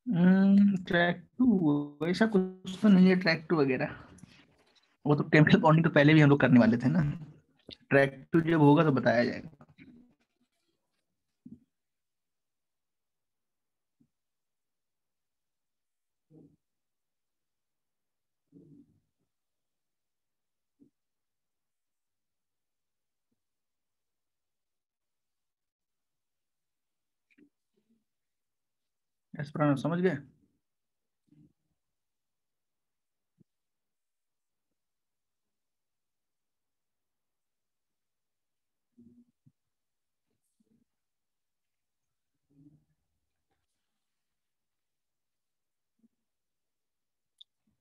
Track to ऐसा कुछ तो नहीं है, ट्रैक टू वगैरह। वो तो केमिकल बॉन्डिंग तो पहले भी हम लोग करने वाले थे ना। ट्रैक टू जब होगा तो बताया जाएगा। एस्परानो समझ गए।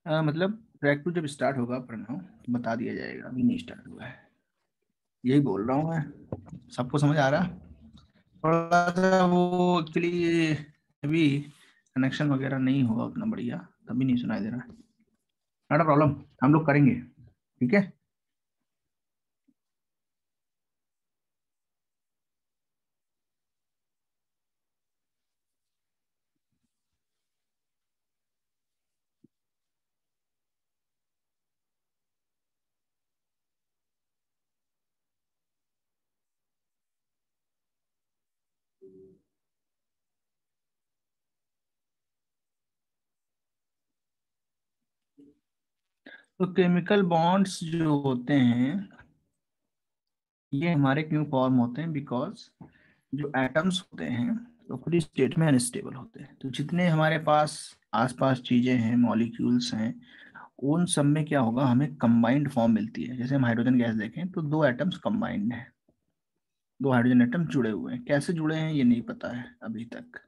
मतलब ट्रैक टू जब स्टार्ट होगा प्रणव तो बता दिया जाएगा, अभी नहीं स्टार्ट हुआ है। यही बोल रहा हूँ मैं। सबको समझ आ रहा? थोड़ा सा वो एक्चुअली अभी कनेक्शन वगैरह नहीं होगा उतना बढ़िया, तभी नहीं सुनाई दे रहा है। नॉट अ प्रॉब्लम, हम लोग करेंगे। ठीक है। तो केमिकल बॉन्ड्स जो होते हैं ये हमारे क्यों फॉर्म होते हैं? बिकॉज जो एटम्स होते हैं तो फ्री स्टेट में अनस्टेबल होते हैं। तो जितने हमारे पास आसपास चीजें हैं, मॉलिक्यूल्स हैं, उन सब में क्या होगा, हमें कंबाइंड फॉर्म मिलती है। जैसे हम हाइड्रोजन गैस देखें तो दो एटम्स कंबाइंड हैं, दो हाइड्रोजन एटम जुड़े हुए हैं। कैसे जुड़े हैं ये नहीं पता है अभी तक।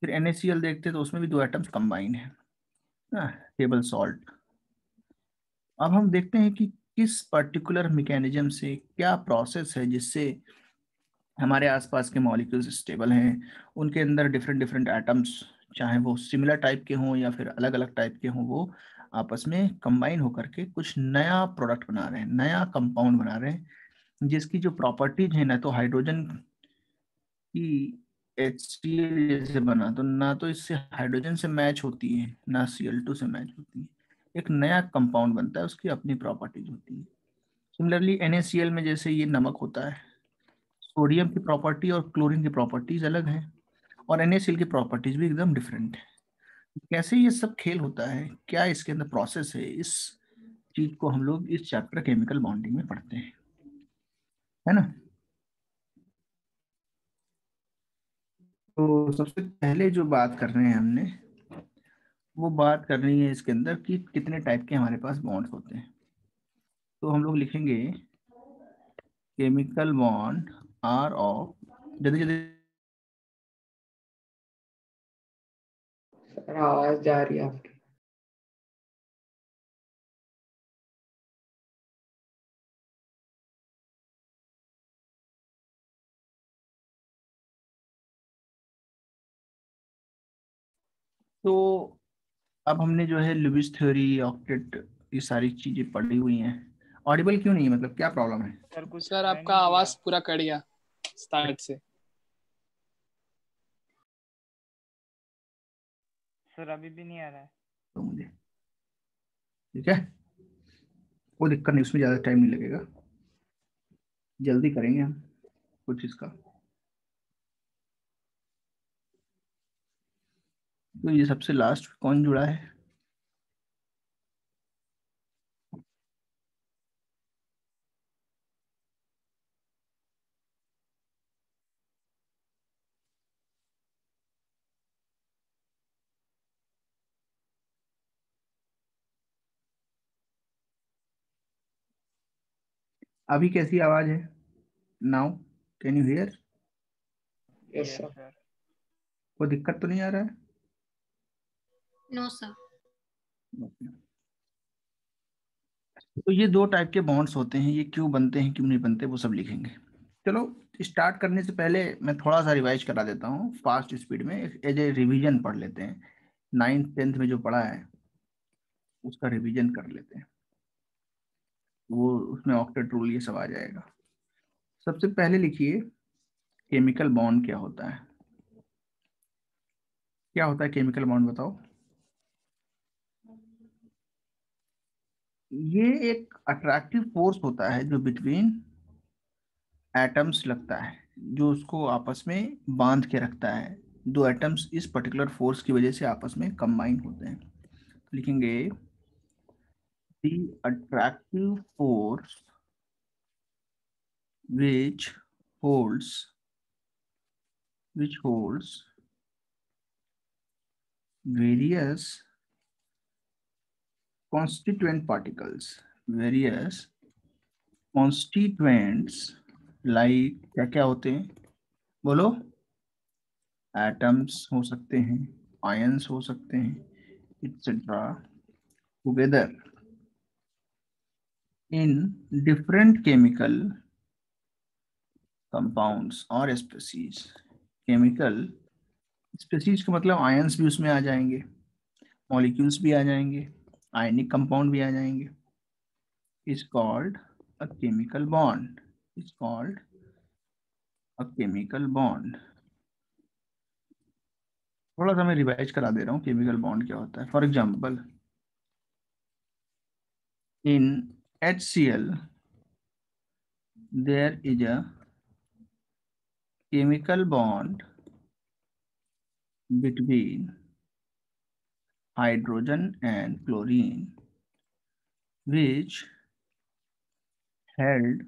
फिर NaCl देखते हैं तो उसमें भी दो एटम्स कंबाइंड हैं ना, टेबल सॉल्ट। अब हम देखते हैं कि किस पर्टिकुलर मैकेनिज्म से, क्या प्रोसेस है जिससे हमारे आसपास के मॉलिक्यूल्स स्टेबल हैं, उनके अंदर डिफरेंट डिफरेंट एटम्स, चाहे वो सिमिलर टाइप के हों या फिर अलग अलग टाइप के हों, वो आपस में कंबाइन होकर के कुछ नया प्रोडक्ट बना रहे हैं, नया कंपाउंड बना रहे हैं, जिसकी जो प्रॉपर्टीज है ना, तो हाइड्रोजन की HCl जैसे बना तो ना, तो इससे हाइड्रोजन से मैच होती है ना Cl2 से मैच होती है। एक नया कंपाउंड बनता है, उसकी अपनी प्रॉपर्टीज होती है। सिमिलरली NaCl में जैसे ये नमक होता है, सोडियम की प्रॉपर्टी और क्लोरीन की प्रॉपर्टीज अलग हैं, और NaCl की प्रॉपर्टीज भी एकदम डिफरेंट है। कैसे ये सब खेल होता है, क्या इसके अंदर प्रोसेस है, इस चीज को हम लोग इस चैप्टर केमिकल बॉन्डिंग में पढ़ते हैं, है ना। तो सबसे पहले जो बात कर रहे हैं हमने, वो बात करनी है इसके अंदर कि कितने टाइप के हमारे पास बॉन्ड्स होते हैं। तो हम लोग लिखेंगे केमिकल बॉन्ड आर ऑफ, जल्दी जल्दी। सर आवाज जा रही है आपकी। तो अब हमने जो है लुईस थ्योरी, ऑक्टेट, ये सारी चीजें पढ़ी हुई हैं। ऑडिबल क्यों नहीं है, मतलब क्या प्रॉब्लम है? सर कुछ सर आपका आवाज पूरा कट गया स्टार्ट से। सर अभी भी नहीं आ रहा है। तो मुझे ठीक है, कोई दिक्कत नहीं, उसमें ज्यादा टाइम नहीं लगेगा, जल्दी करेंगे हम कुछ इसका। तो ये सबसे लास्ट कौन जुड़ा है? अभी कैसी आवाज है? Now can you hear? Yes yes sir. Sir. कोई दिक्कत तो नहीं आ रहा है? No sir. Okay. तो ये दो टाइप के बॉन्ड्स होते हैं, ये क्यों बनते हैं क्यों नहीं बनते वो सब लिखेंगे। चलो, स्टार्ट करने से पहले मैं थोड़ा सा रिवाइज करा देता हूँ फास्ट स्पीड में, एज ए रिवीजन पढ़ लेते हैं। 9th 10th में जो पढ़ा है उसका रिवीजन कर लेते हैं, वो उसमें ऑक्टेट रूल ये सब आ जाएगा। सबसे पहले लिखिए केमिकल बॉन्ड क्या होता है। क्या होता है केमिकल बॉन्ड बताओ। ये एक अट्रैक्टिव फोर्स होता है जो बिटवीन एटम्स लगता है, जो उसको आपस में बांध के रखता है। दो एटम्स इस पर्टिकुलर फोर्स की वजह से आपस में कंबाइन होते हैं। तो लिखेंगे the attractive force which holds various constituent constituents like क्या क्या होते हैं बोलो। एटम्स हो सकते हैं, आयंस हो सकते हैं, etc. together in different chemical compounds और species। केमिकल स्पीसीज का मतलब आयंस भी उसमें आ जाएंगे, मॉलिक्यूल्स भी आ जाएंगे, आयनिक कंपाउंड भी आ जाएंगे। is called a chemical bond, is called a chemical bond। थोड़ा सा मैं रिवाइज करा दे रहा हूँ केमिकल बॉन्ड क्या होता है। For example in HCl there is a chemical bond between hydrogen and chlorine which held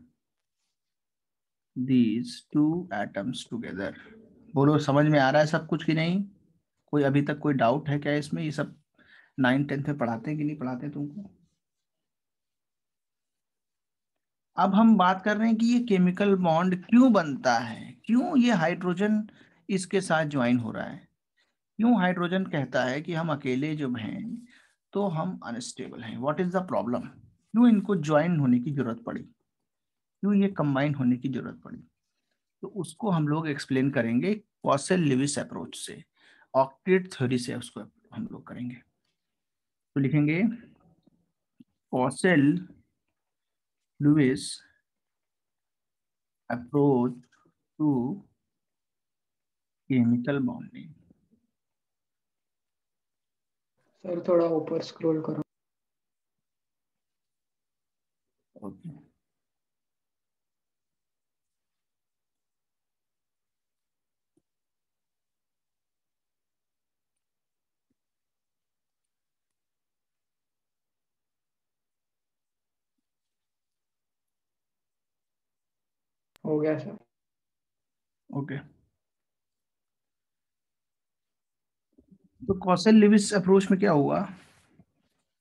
these two atoms together। बोलो समझ में आ रहा है सब कुछ कि नहीं? कोई अभी तक कोई डाउट है क्या इसमें? ये सब 9th-10th में पढ़ाते हैं कि नहीं पढ़ाते हैं तुमको? अब हम बात कर रहे हैं कि ये केमिकल बॉन्ड क्यों बनता है, क्यों ये हाइड्रोजन इसके साथ ज्वाइन हो रहा है, क्यों हाइड्रोजन कहता है कि हम अकेले जब हैं तो हम अनस्टेबल हैं। What is the problem? क्यों इनको ज्वाइन होने की जरूरत पड़ी, क्यों ये कंबाइन होने की जरूरत पड़ी? तो उसको हम लोग एक्सप्लेन करेंगे कॉसेल लेविस अप्रोच से, ऑक्टेट थ्योरी से उसको हम लोग करेंगे। तो लिखेंगे Kossel Lewis approach to chemical bonding. Sir थोड़ा ऊपर स्क्रॉल करो। ओके हो गया सर। ओके। तो कॉसेल लेविस अप्रोच में क्या हुआ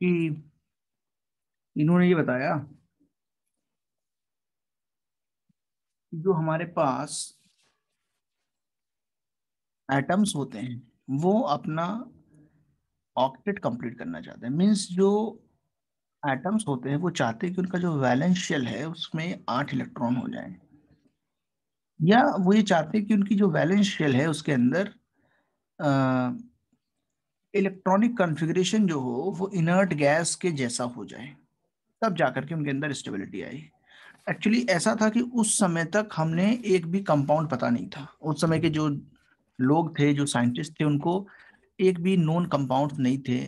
कि इन्होंने ये बताया कि जो हमारे पास एटम्स होते हैं वो अपना ऑक्टेट कंप्लीट करना चाहते हैं। मींस जो एटम्स होते हैं वो चाहते हैं कि उनका जो वैलेंस शेल है उसमें 8 इलेक्ट्रॉन हो जाए, या वो ये चाहते हैं कि उनकी जो वैलेंस शेल है उसके अंदर इलेक्ट्रॉनिक कॉन्फ़िगरेशन जो हो वो इनर्ट गैस के जैसा हो जाए, तब जाकर के उनके अंदर स्टेबिलिटी आई। एक्चुअली ऐसा था कि उस समय तक हमने एक भी कंपाउंड पता नहीं था। उस समय के जो लोग थे, जो साइंटिस्ट थे, उनको एक भी नोन कंपाउंड नहीं थे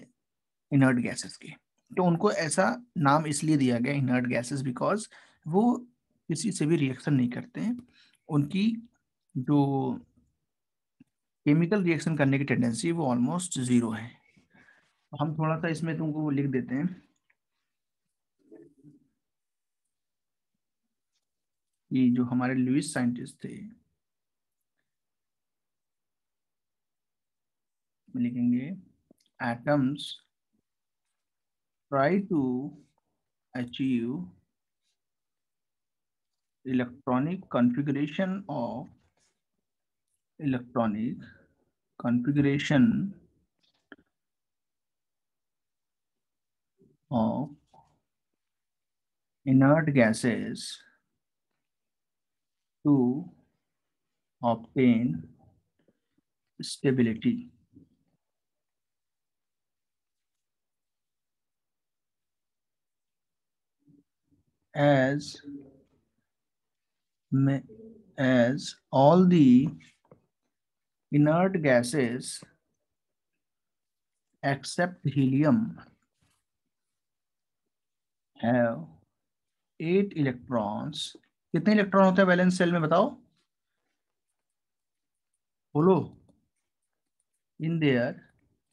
इनर्ट गैसेस के। तो उनको ऐसा नाम इसलिए दिया गया इनर्ट गैसेस बिकॉज वो किसी से भी रिएक्शन नहीं करते हैं, उनकी जो केमिकल रिएक्शन करने की टेंडेंसी वो ऑलमोस्ट जीरो है। तो हम थोड़ा सा इसमें तुमको लिख देते हैं कि जो हमारे लुइस साइंटिस्ट थे, लिखेंगे atoms try to achieve electronic configuration of electronic configuration of inert gases to obtain stability। as all the inert gases except helium have 8 electrons. कितने इलेक्ट्रॉन होते हैं वैलेंस शेल में बताओ, बोलो. In their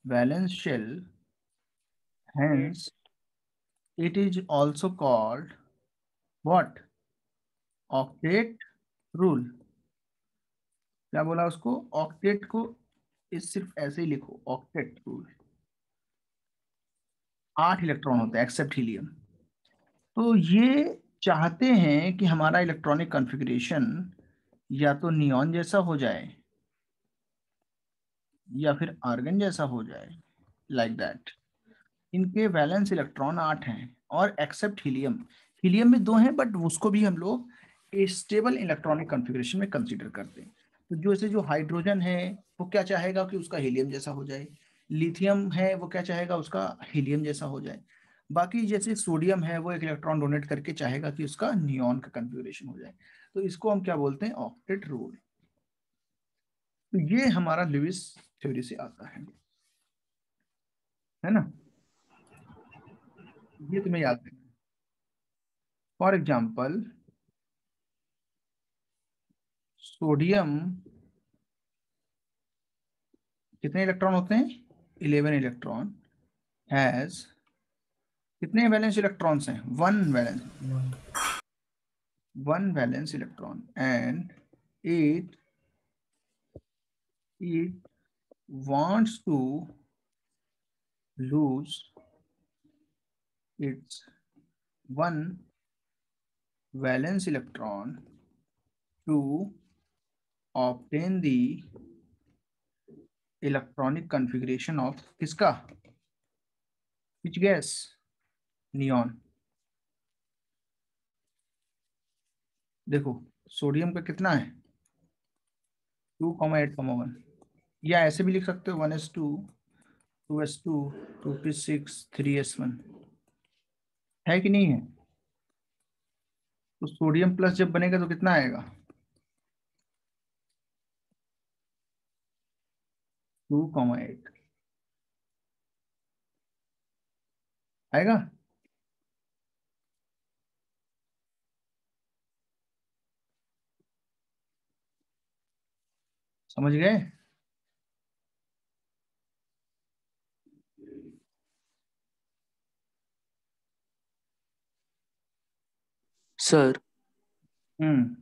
valence shell, hence it is also called what? Octet rule. क्या बोला उसको? Octet को इस सिर्फ ऐसे ही लिखो, ऑक्टेट रूल. 8 इलेक्ट्रॉन होते हैं एक्सेप्ट हीलियम. तो ये चाहते हैं कि हमारा इलेक्ट्रॉनिक कॉन्फ़िगरेशन या तो नियॉन जैसा हो जाए या फिर आर्गन जैसा हो जाए, लाइक दैट. इनके वैलेंस इलेक्ट्रॉन 8 हैं और एक्सेप्ट हीलियम. हीलियम में 2 हैं बट उसको भी हम लोग स्टेबल इलेक्ट्रॉनिक कॉन्फ़िगरेशन में कंसीडर करते हैं. तो जैसे जो हाइड्रोजन है वो क्या चाहेगा कि उसका हीलियम जैसा हो जाए, लिथियम है वो क्या चाहेगा उसका हीलियम जैसा हो जाए, बाकी जैसे सोडियम है वो एक इलेक्ट्रॉन डोनेट करके चाहेगा कि उसका नियॉन का कॉन्फ़िगरेशन हो जाए. तो इसको हम क्या बोलते हैं? Octet rule. तो ये हमारा लुईस थ्योरी से आता है ना. ये तुम्हें याद रखना. फॉर एग्जाम्पल सोडियम कितने इलेक्ट्रॉन होते हैं? 11 इलेक्ट्रॉन. हैज कितने वैलेंस इलेक्ट्रॉन्स हैं? One valence electron. And it it wants to lose its one valence electron to obtain the electronic configuration of किसका? which gas? नियॉन. देखो सोडियम का कितना है? 2,8,1. या ऐसे भी लिख सकते हो 1s2 2s2 2p6 3s1. है कि नहीं है? तो सोडियम प्लस जब बनेगा तो कितना आएगा? 2,8 आएगा. समझ गए? सर हम्म.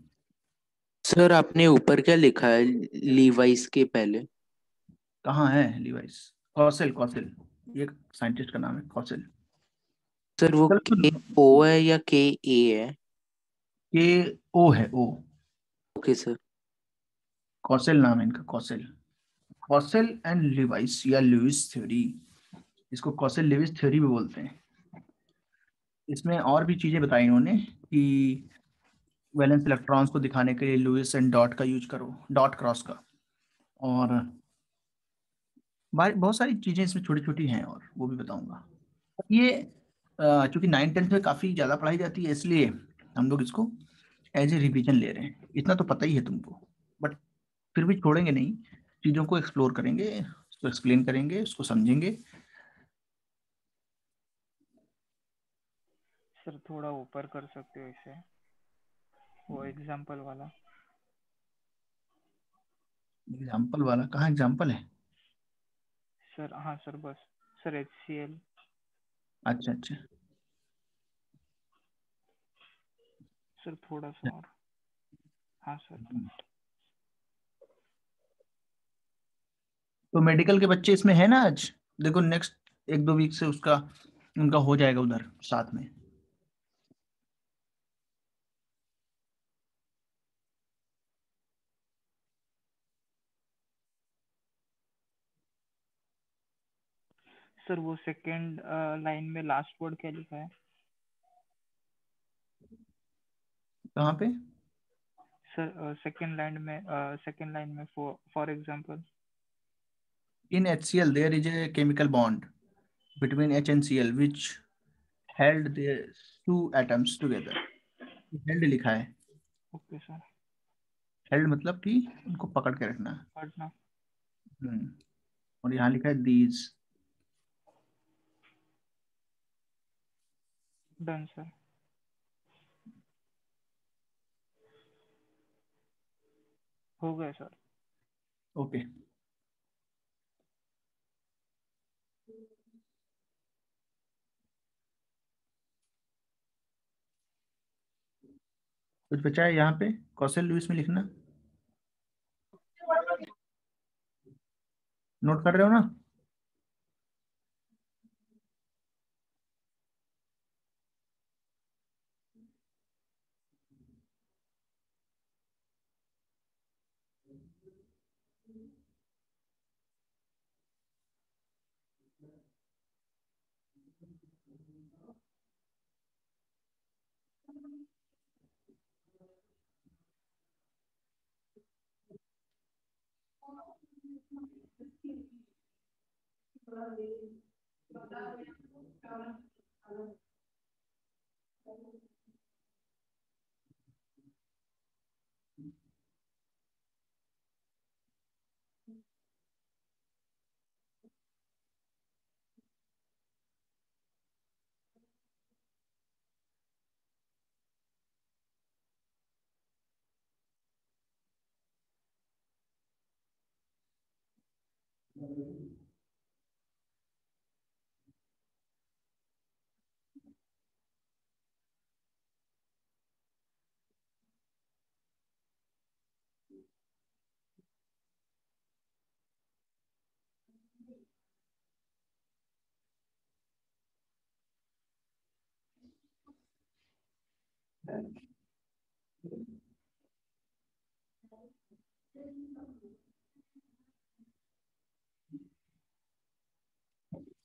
सर आपने ऊपर क्या लिखा है लीवाइस के पहले? कहाँ है लीवाइस? कॉसेल. कॉसेल ये साइंटिस्ट का नाम है, कॉसेल. सर वो चलो के ओ है या के ए है? के ओ है, ओ. Okay sir. कॉसेल नाम है इनका, कॉसेल. कॉसेल एंड लिवाइस या लुईस थ्योरी, इसको कॉसेल लिविस थ्योरी भी बोलते हैं. इसमें और भी चीजें बताई इन्होंने कि वैलेंस इलेक्ट्रॉन्स को दिखाने के लिए लुईस एंड डॉट का यूज करो, डॉट क्रॉस का. और बहुत सारी चीजें इसमें छोटी छोटी हैं और वो भी बताऊंगा. ये चूंकि 9th 10th में काफी ज्यादा पढ़ाई जाती है इसलिए हम लोग इसको एज ए रिवीजन ले रहे हैं. इतना तो पता ही है तुमको, बट फिर भी छोड़ेंगे नहीं, चीजों को एक्सप्लोर करेंगे, उसको एक्सप्लेन करेंगे, उसको समझेंगे. सर थोड़ा ऊपर कर सकते हो इसे, वो एग्जाम्पल वाला. एग्जाम्पल वाला कहाँ एग्जाम्पल है? सर हाँ सर बस. Sir HCl. अच्छा अच्छा. सर थोड़ा सा और. हाँ सर बस. तो मेडिकल के बच्चे इसमें है ना आज? देखो नेक्स्ट 1-2 वीक से उसका उनका हो जाएगा उधर साथ में. सर वो सेकंड लाइन में लास्ट वर्ड क्या लिखा है? कहाँ पे? सर सेकंड लाइन में for example. In HCl there is a chemical bond between H and Cl which held the two atoms together. held लिखा है. Okay sir. held मतलब कि उनको पकड़ के रखना. पढ़ना. हम्म. और यहाँ लिखा है these. Done sir. हो गया सर। ओके। कुछ बचा है यहाँ पे कौशल लुईस में लिखना? नोट कर रहे हो ना?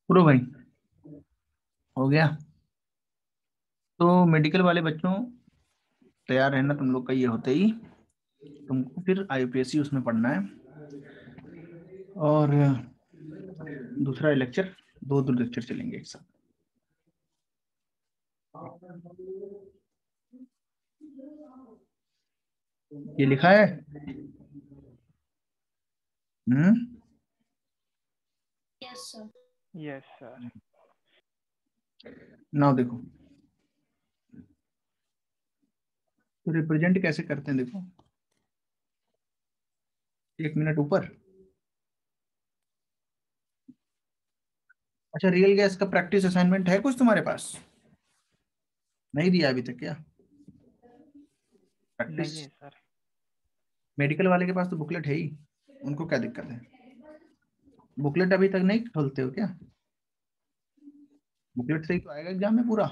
पूरा भाई हो गया? तो मेडिकल वाले बच्चों तैयार रहना, तुम लोग का ये होते ही तुमको फिर आईयूपीएससी उसमें पढ़ना है। और दूसरा लेक्चर, दो लेक्चर चलेंगे एक साथ। ये लिखा है? Yes sir. Yes sir. Now देखो, तो रिप्रेजेंट कैसे करते हैं देखो। 1 मिनट ऊपर। अच्छा, रियल गैस का प्रैक्टिस असाइनमेंट है कुछ तुम्हारे पास? नहीं दिया अभी तक क्या प्रैक्टिस? नहीं है सर। मेडिकल वाले के पास तो बुकलेट है ही, उनको क्या दिक्कत है? बुकलेट अभी तक नहीं खोलते हो क्या? बुकलेट से ही तो आएगा एग्जाम में पूरा,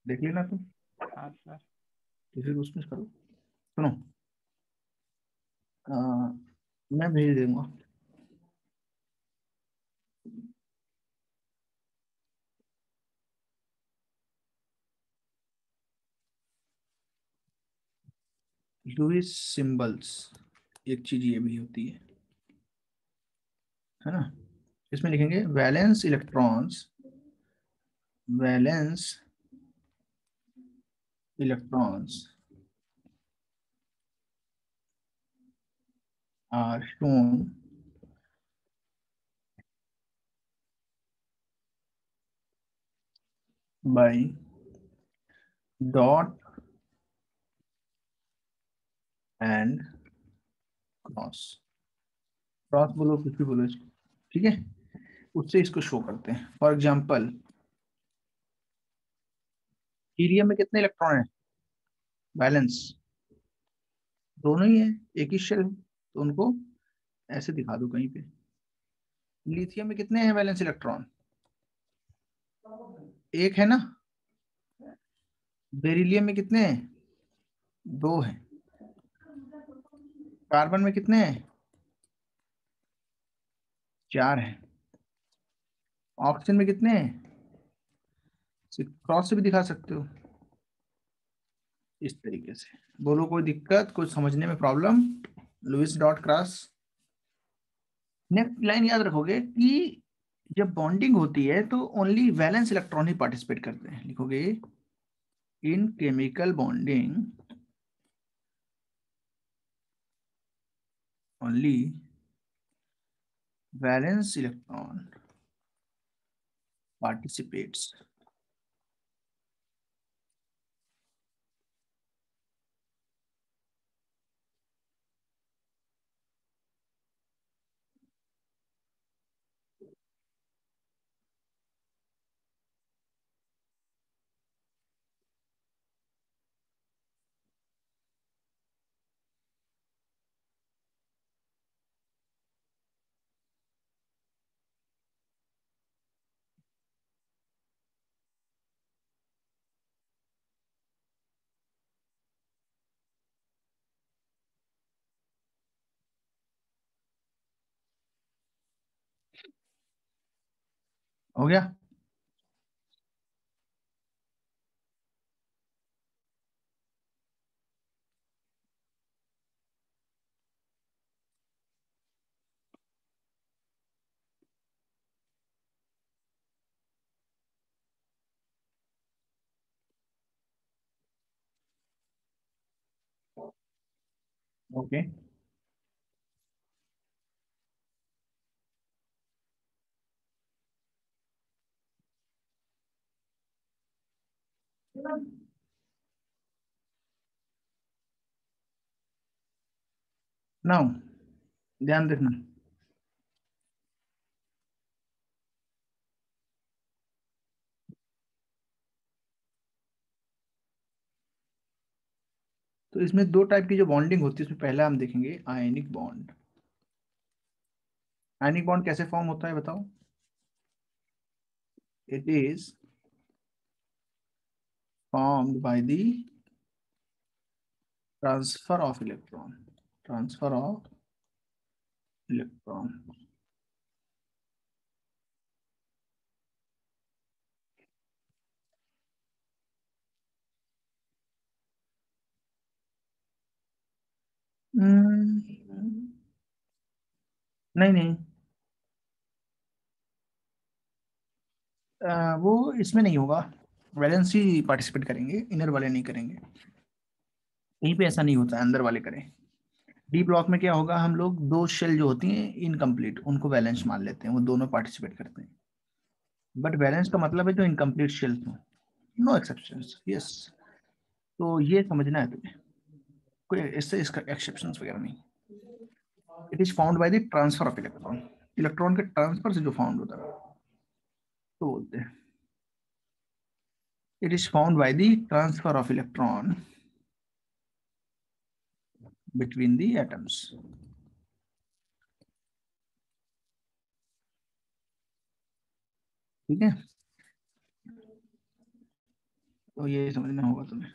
देख लेना तुम। हाँ सर। तो फिर उसमें करो। सुनो, मैं भेज दूंगा। लुईस सिंबल्स, एक चीज ये भी होती है ना? इसमें लिखेंगे valence electrons, valence electrons are shown by dot and cross. Cross बोलो कुछ भी बोलो इसको, ठीक है? उससे इसको शो करते हैं। फॉर एग्जाम्पल, हीलियम में कितने इलेक्ट्रॉन है? बैलेंस दोनों ही है, एक ही शेल, तो उनको ऐसे दिखा दो कहीं पे। लिथियम में कितने हैं वैलेंस इलेक्ट्रॉन? एक है ना? बेरिलियम में कितने हैं? 2 हैं। कार्बन में कितने हैं? 4 हैं। ऑक्सीजन में कितने हैं? क्रॉस से भी दिखा सकते हो इस तरीके से। बोलो कोई दिक्कत, कुछ समझने में problem? Lewis dot cross. Next line याद रखोगे कि जब बॉन्डिंग होती है तो ओनली वैलेंस इलेक्ट्रॉन ही पार्टिसिपेट करते हैं। लिखोगे in chemical bonding only valence electron participates हो गया? ओके, नाउ ध्यान देखना, तो इसमें दो टाइप की जो बॉन्डिंग होती है, इसमें पहला हम देखेंगे आयनिक बॉन्ड। आयनिक बॉन्ड कैसे फॉर्म होता है बताओ? It is formed by the transfer of electron. Transfer of electron. नहीं नहीं, वो इसमें नहीं होगा। वैलेंसी पार्टिसिपेट करेंगे, इनर वाले नहीं करेंगे। कहीं पे ऐसा नहीं होता है, अंदर वाले करें। डी ब्लॉक में क्या होगा, हम लोग दो शेल जो होती हैं इनकम्प्लीट, उनको वैलेंस मान लेते हैं, वो दोनों पार्टिसिपेट करते हैं। बट वैलेंस का मतलब है जो इनकम्प्लीट शेल्स हो, नो एक्सेप्शंस। यस, तो ये समझना है तुम्हें, कोई इससे इसका एक्सेप्शंस वगैरह नहीं। It is found by the transfer of electron. Electron के ट्रांसफर से जो फाउंड होता है तो बोलते हैं it is found by the transfer of electron between the atoms. ठीक है, तो ये समझना होगा तुम्हें।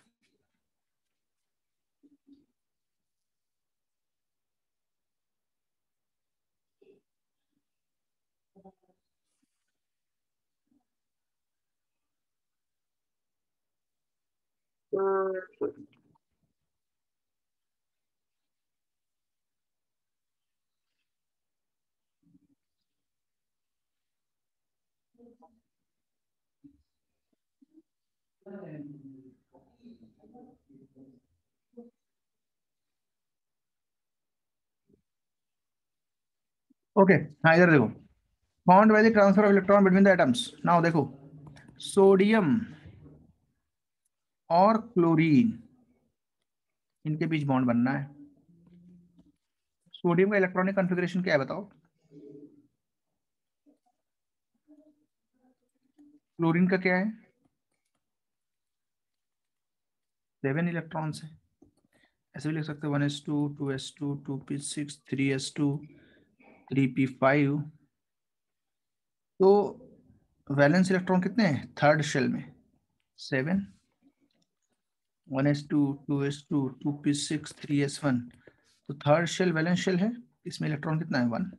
ओके, हाँ इधर देखो, found by the transfer of electron between the atoms. Now देखो, सोडियम और क्लोरीन, इनके बीच बॉन्ड बनना है। सोडियम का इलेक्ट्रॉनिक कॉन्फ़िगरेशन क्या है बताओ? क्लोरीन का क्या है? 7 इलेक्ट्रॉन्स है। ऐसे भी लिख सकते हैं 1s2 2s2 2p6 3s2 3p5। तो वैलेंस इलेक्ट्रॉन कितने हैं थर्ड शेल में? 7, 1s2 2s2 2p6 3s1। तो थर्ड शेल वैलेंस शेल है, इसमें इलेक्ट्रॉन कितना है 1,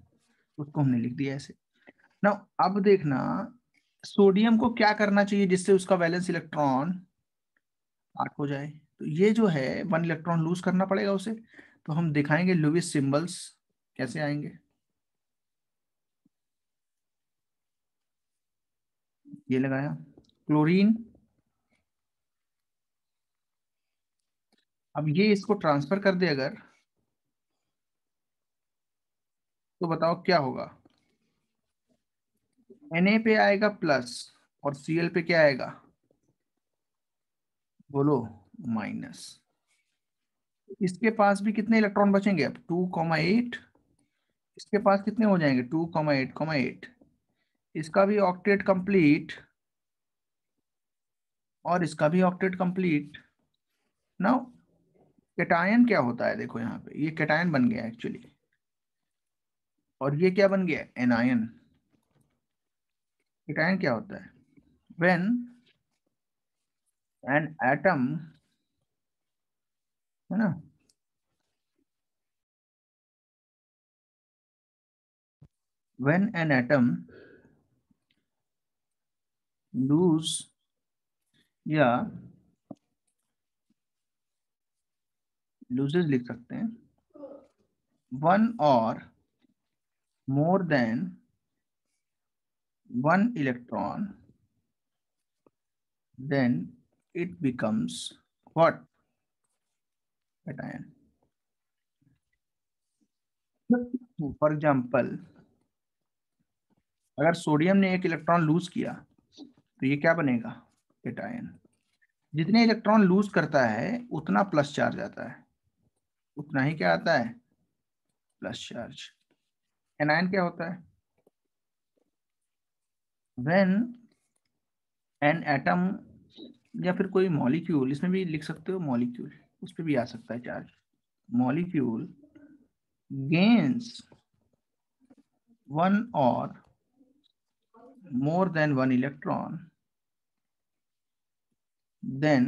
उसको हमने लिख दिया ऐसे। ना अब देखना, सोडियम को क्या करना चाहिए जिससे उसका वैलेंस इलेक्ट्रॉन 8 हो जाए? तो ये जो है 1 इलेक्ट्रॉन लूज करना पड़ेगा उसे। तो हम दिखाएंगे लुईस सिंबल्स कैसे आएंगे। ये लगाया क्लोरीन, अब ये इसको ट्रांसफर कर दे अगर, तो बताओ क्या होगा? Na पे आएगा प्लस और Cl पे क्या आएगा बोलो? माइनस। इसके पास भी कितने इलेक्ट्रॉन बचेंगे अब? 2,8। इसके पास कितने हो जाएंगे? 2,8,8। इसका भी ऑक्टेट कंप्लीट और इसका भी ऑक्टेट कंप्लीट। नाउ कैटायन क्या होता है देखो, यहाँ पे ये कैटायन बन गया एक्चुअली, और ये क्या बन गया? एनायन। कैटायन क्या होता है? व्हेन एन एटम, है ना, when an atom लूज या लूजेस लिख सकते हैं, वन और more than one electron, then it becomes what? Cation. For example, अगर सोडियम ने एक इलेक्ट्रॉन लूज किया तो ये क्या बनेगा? केटायन। जितने इलेक्ट्रॉन लूज करता है उतना प्लस चार्ज आता है, उतना ही क्या आता है? Plus charge. एनायन क्या होता है? व्हेन एन एटम या फिर कोई मॉलिक्यूल, इसमें भी लिख सकते हो मॉलिक्यूल, उस पर भी आ सकता है चार्ज। मॉलिक्यूल गेन्स वन और more than one electron, then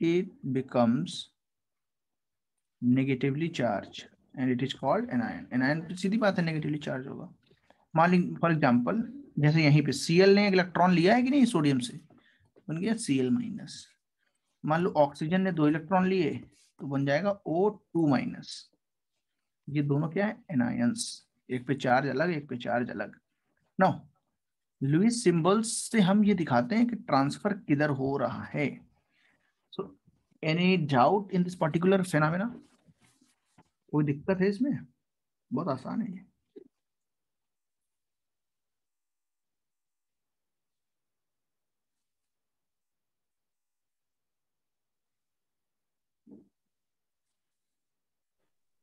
it becomes negatively charged and it is called anion. anion सीधी बात है, negatively charged होगा। मान ली फॉर एग्जाम्पल, जैसे यहीं पे Cl ने एक इलेक्ट्रॉन लिया है कि नहीं सोडियम से, बन गया Cl माइनस। मान लो ऑक्सीजन ने 2 इलेक्ट्रॉन लिए तो बन जाएगा O2 माइनस। ये दोनों क्या है? एनायंस। एक पे चार्ज अलग, एक पे चार्ज अलग। नो, लुईस सिंबल्स से हम ये दिखाते हैं कि ट्रांसफर किधर हो रहा है। So any doubt in this particular phenomena? कोई दिक्कत है इसमें? बहुत आसान है ये।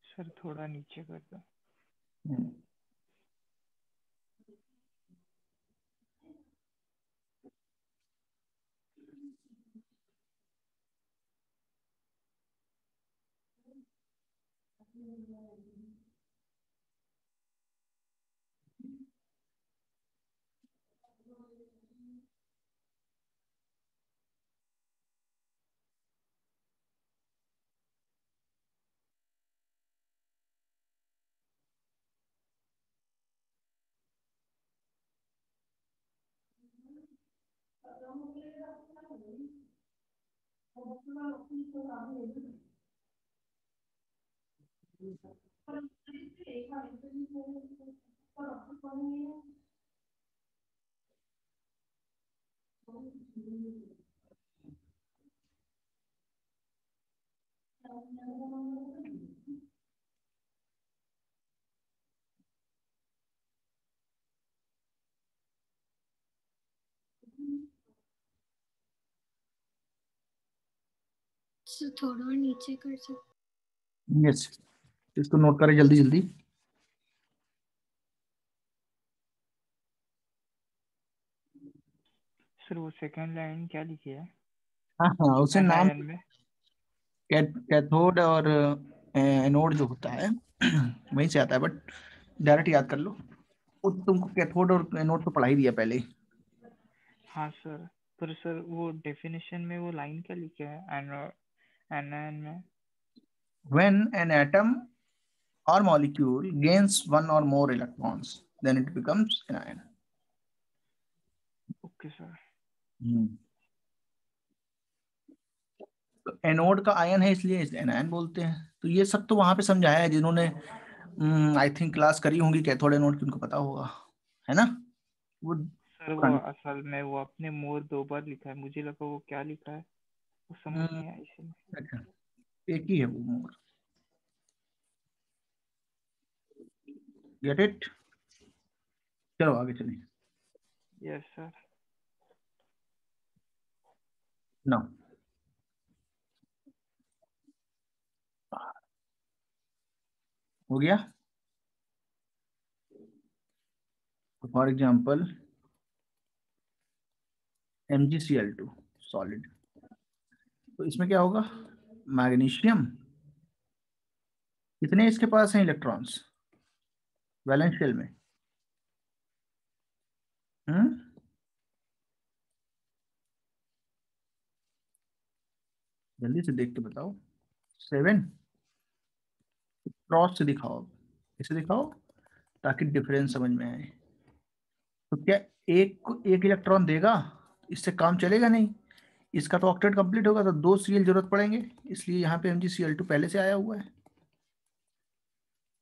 सर थोड़ा नीचे कर दो। थोड़ा नीचे कर सकते? यस, इसको नोट करें जल्दी जल्दी। सर वो सेकंड लाइन क्या लिखी है हाँ हाँ, उसे नाम एनायन में? कैथोड और एनोड जो होता है वहीं से आता है, बट डायरेक्ट याद कर लो। वो तुमको कैथोड और एनोड तो पढ़ा ही दिया पहले ही। हाँ सर, पर सर वो डेफिनेशन में वो लाइन क्या लिखा है एनायन में? When an atom or molecule gains one or more electrons, then it becomes an ion. Okay sir. तो एनोड का आयन है इसलिए इसे एनायन बोलते हैं। तो ये सब तो वहां पे समझाया है, जिन्होंने आई थिंक क्लास करी होंगी कैथोड एनोड की, उनको पता होगा, है ना? वो सर वो असल में वो अपने मोर 2 बार लिखा है, मुझे लगा वो क्या लिखा है वो समझ नहीं आया इसलिए। अच्छा, एक ही है वो मोर। Get it? चलो आगे चलिए। Yes sir. नो, हो गया। फॉर एग्जाम्पल MgCl2 सॉलिड, तो इसमें क्या होगा? मैग्नीशियम, कितने इसके पास हैं इलेक्ट्रॉन्स वैलेंस शेल में? जल्दी से देख के बताओ। 7। क्रॉस से दिखाओ, इसे दिखाओ ताकि डिफरेंस समझ में आए। तो क्या एक को एक इलेक्ट्रॉन देगा, इससे काम चलेगा नहीं, इसका तो ऑक्टेट कंप्लीट होगा तो 2 Cl जरूरत पड़ेंगे, इसलिए यहाँ पे MgCl2 पहले से आया हुआ है।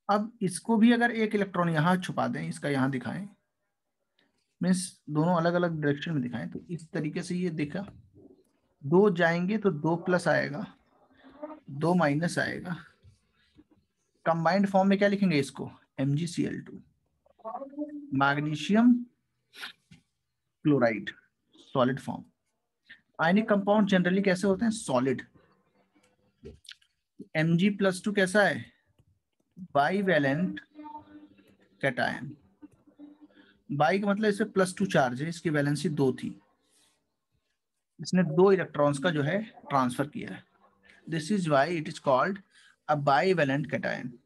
अब इसको भी अगर एक इलेक्ट्रॉन यहाँ छुपा दें, इसका यहाँ दिखाएं, मीन्स दोनों अलग अलग डायरेक्शन में दिखाएं, तो इस तरीके से ये देखा, 2 जाएंगे तो 2 प्लस आएगा, 2 माइनस आएगा। कंबाइंड फॉर्म में क्या लिखेंगे इसको, MgCl2, magnesium chloride, solid form. Ionic compound generally कैसे होते हैं, सॉलिड। Mg+2 कैसा है, बाईवैलेंट कैटायन। बाई का मतलब इसमें +2 चार्ज है, इसकी वैलेंसी 2 थी, इसने 2 इलेक्ट्रॉन्स का जो है ट्रांसफर किया है। This is why it is called a bivalent cation.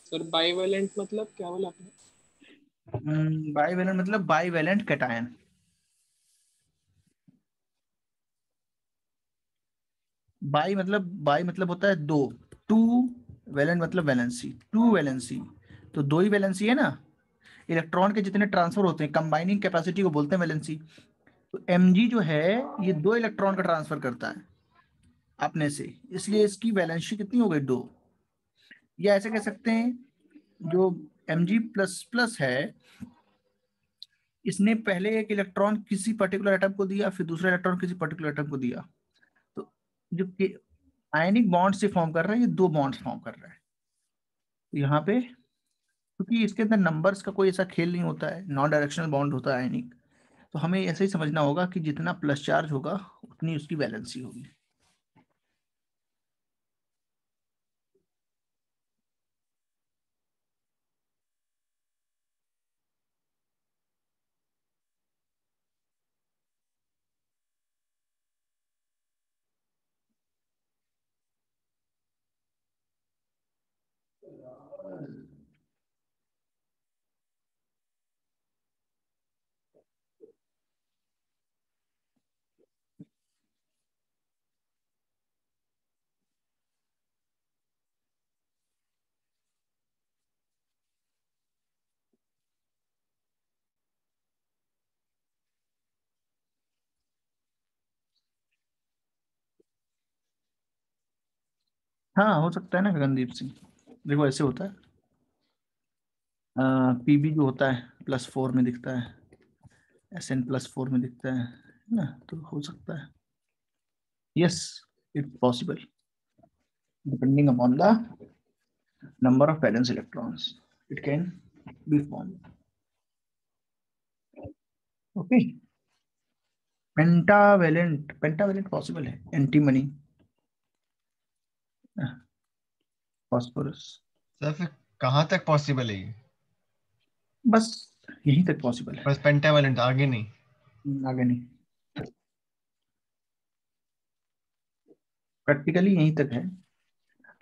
Sir bivalent मतलब क्या बोला आपने? बाईवैलेंट मतलब बाईवैलेंट कैटायन। बाई मतलब होता है 2, 2 वैलेंट मतलब वैलेंसी, 2 वैलेंसी, तो 2 ही वैलेंसी है ना। इलेक्ट्रॉन के जितने ट्रांसफर होते हैं कंबाइनिंग कैपेसिटी को बोलते हैं वैलेंसी। तो Mg जो है ये 2 इलेक्ट्रॉन का ट्रांसफर करता है अपने से, इसलिए इसकी वैलेंसी कितनी हो गई, 2। या ऐसे कह सकते हैं जो Mg++ है, इसने पहले एक इलेक्ट्रॉन किसी पर्टिकुलर एटम को दिया, फिर दूसरा इलेक्ट्रॉन किसी पर्टिकुलर एटम को दिया, तो जो आयनिक बॉन्ड से फॉर्म कर रहा है, ये 2 बॉन्ड्स फॉर्म कर रहा है। तो यहाँ पे क्योंकि इसके अंदर नंबर्स का कोई ऐसा खेल नहीं होता है, नॉन डायरेक्शनल बॉन्ड होता है आयनिक, तो हमें ऐसे ही समझना होगा कि जितना प्लस चार्ज होगा उतनी उसकी वैलेंसी होगी। हाँ हो सकता है ना गगनदीप सिंह, देखो ऐसे होता है, Pb जो होता है +4 में दिखता है, Sn+4 में दिखता है ना, तो हो सकता है, yes it's possible depending upon the number of valence electrons it can be formed. Okay, pentavalent possible है, एंटीमनी, फास्फोरस, सर फिर कहाँ तक पॉसिबल है ये? बस यहीं तक पॉसिबल है, बस पेंटावेलेंट, आगे नहीं? आगे नहीं, प्रैक्टिकली यहीं तक है।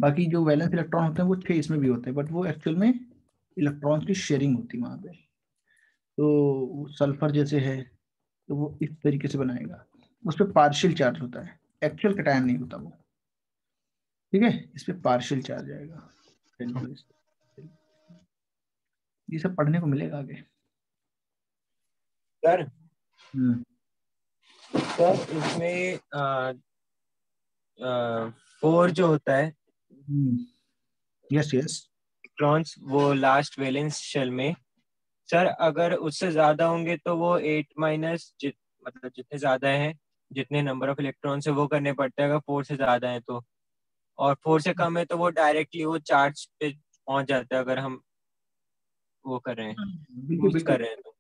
बाकी जो वैलेंस इलेक्ट्रॉन होते हैं वो 6 इसमें भी होते हैं, बट वो एक्चुअल में इलेक्ट्रॉन की शेयरिंग होती है वहां पे। तो सल्फर जैसे है तो वो इस तरीके से बनाएगा, उस पर पार्शियल चार्ज होता है, एक्चुअल कैटायन नहीं होता वो, ठीक है, इस पे पार्शियल चार्ज आएगा। ये सब पढ़ने को मिलेगा आगे। सर हम्म, सर इसमें 4 जो होता है यस यस, इलेक्ट्रॉन्स वो लास्ट वैलेंस शेल में, सर अगर उससे ज्यादा होंगे तो वो 8 माइनस मतलब जितने ज्यादा हैं, जितने नंबर ऑफ इलेक्ट्रॉन्स है वो करने पड़ते हैं अगर 4 से ज्यादा है तो, और 4 से कम है तो वो डायरेक्टली वो चार्ज पे पहुंच जाता है अगर हम वो कर रहे हैं, बिल्कुल यूज कर बिल्कुल। रहे हैं तो।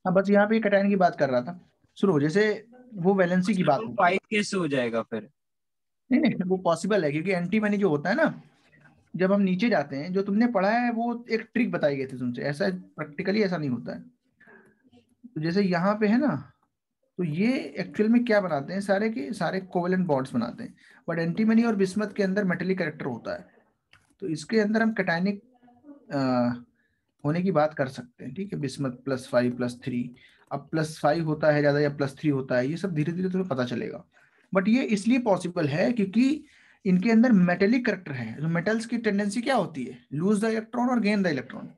हाँ बस यहाँ पे कैटायन की बात कर रहा था, सुनो जैसे वो वैलेंसी की सर बात वो होती है, 5 कैसे हो जाएगा फिर? नहीं नहीं वो पॉसिबल है, क्योंकि एंटीमनी जो होता है ना, जब हम नीचे जाते हैं, जो तुमने पढ़ा है वो एक ट्रिक बताई गई थी तुमसे, ऐसा प्रैक्टिकली ऐसा नहीं होता है। तो जैसे यहाँ पे है ना, तो ये एक्चुअल में क्या बनाते हैं, सारे के सारे कोवेलेंट बॉन्ड्स बनाते हैं, बट एंटीमनी और बिस्मथ के अंदर मेटेलिक कैरेक्टर होता है, तो इसके अंदर हम कैटायनिक होने की बात कर सकते हैं, ठीक है, बिस्मथ +5 +3, अब +5 होता है ज्यादा या +3 होता है, ये सब धीरे धीरे तुम्हें पता चलेगा। बट ये इसलिए पॉसिबल है क्योंकि इनके अंदर मेटेलिक करेक्टर है। जो मेटल्स की टेंडेंसी क्या होती है, लूज द इलेक्ट्रॉन और गेन द इलेक्ट्रॉन।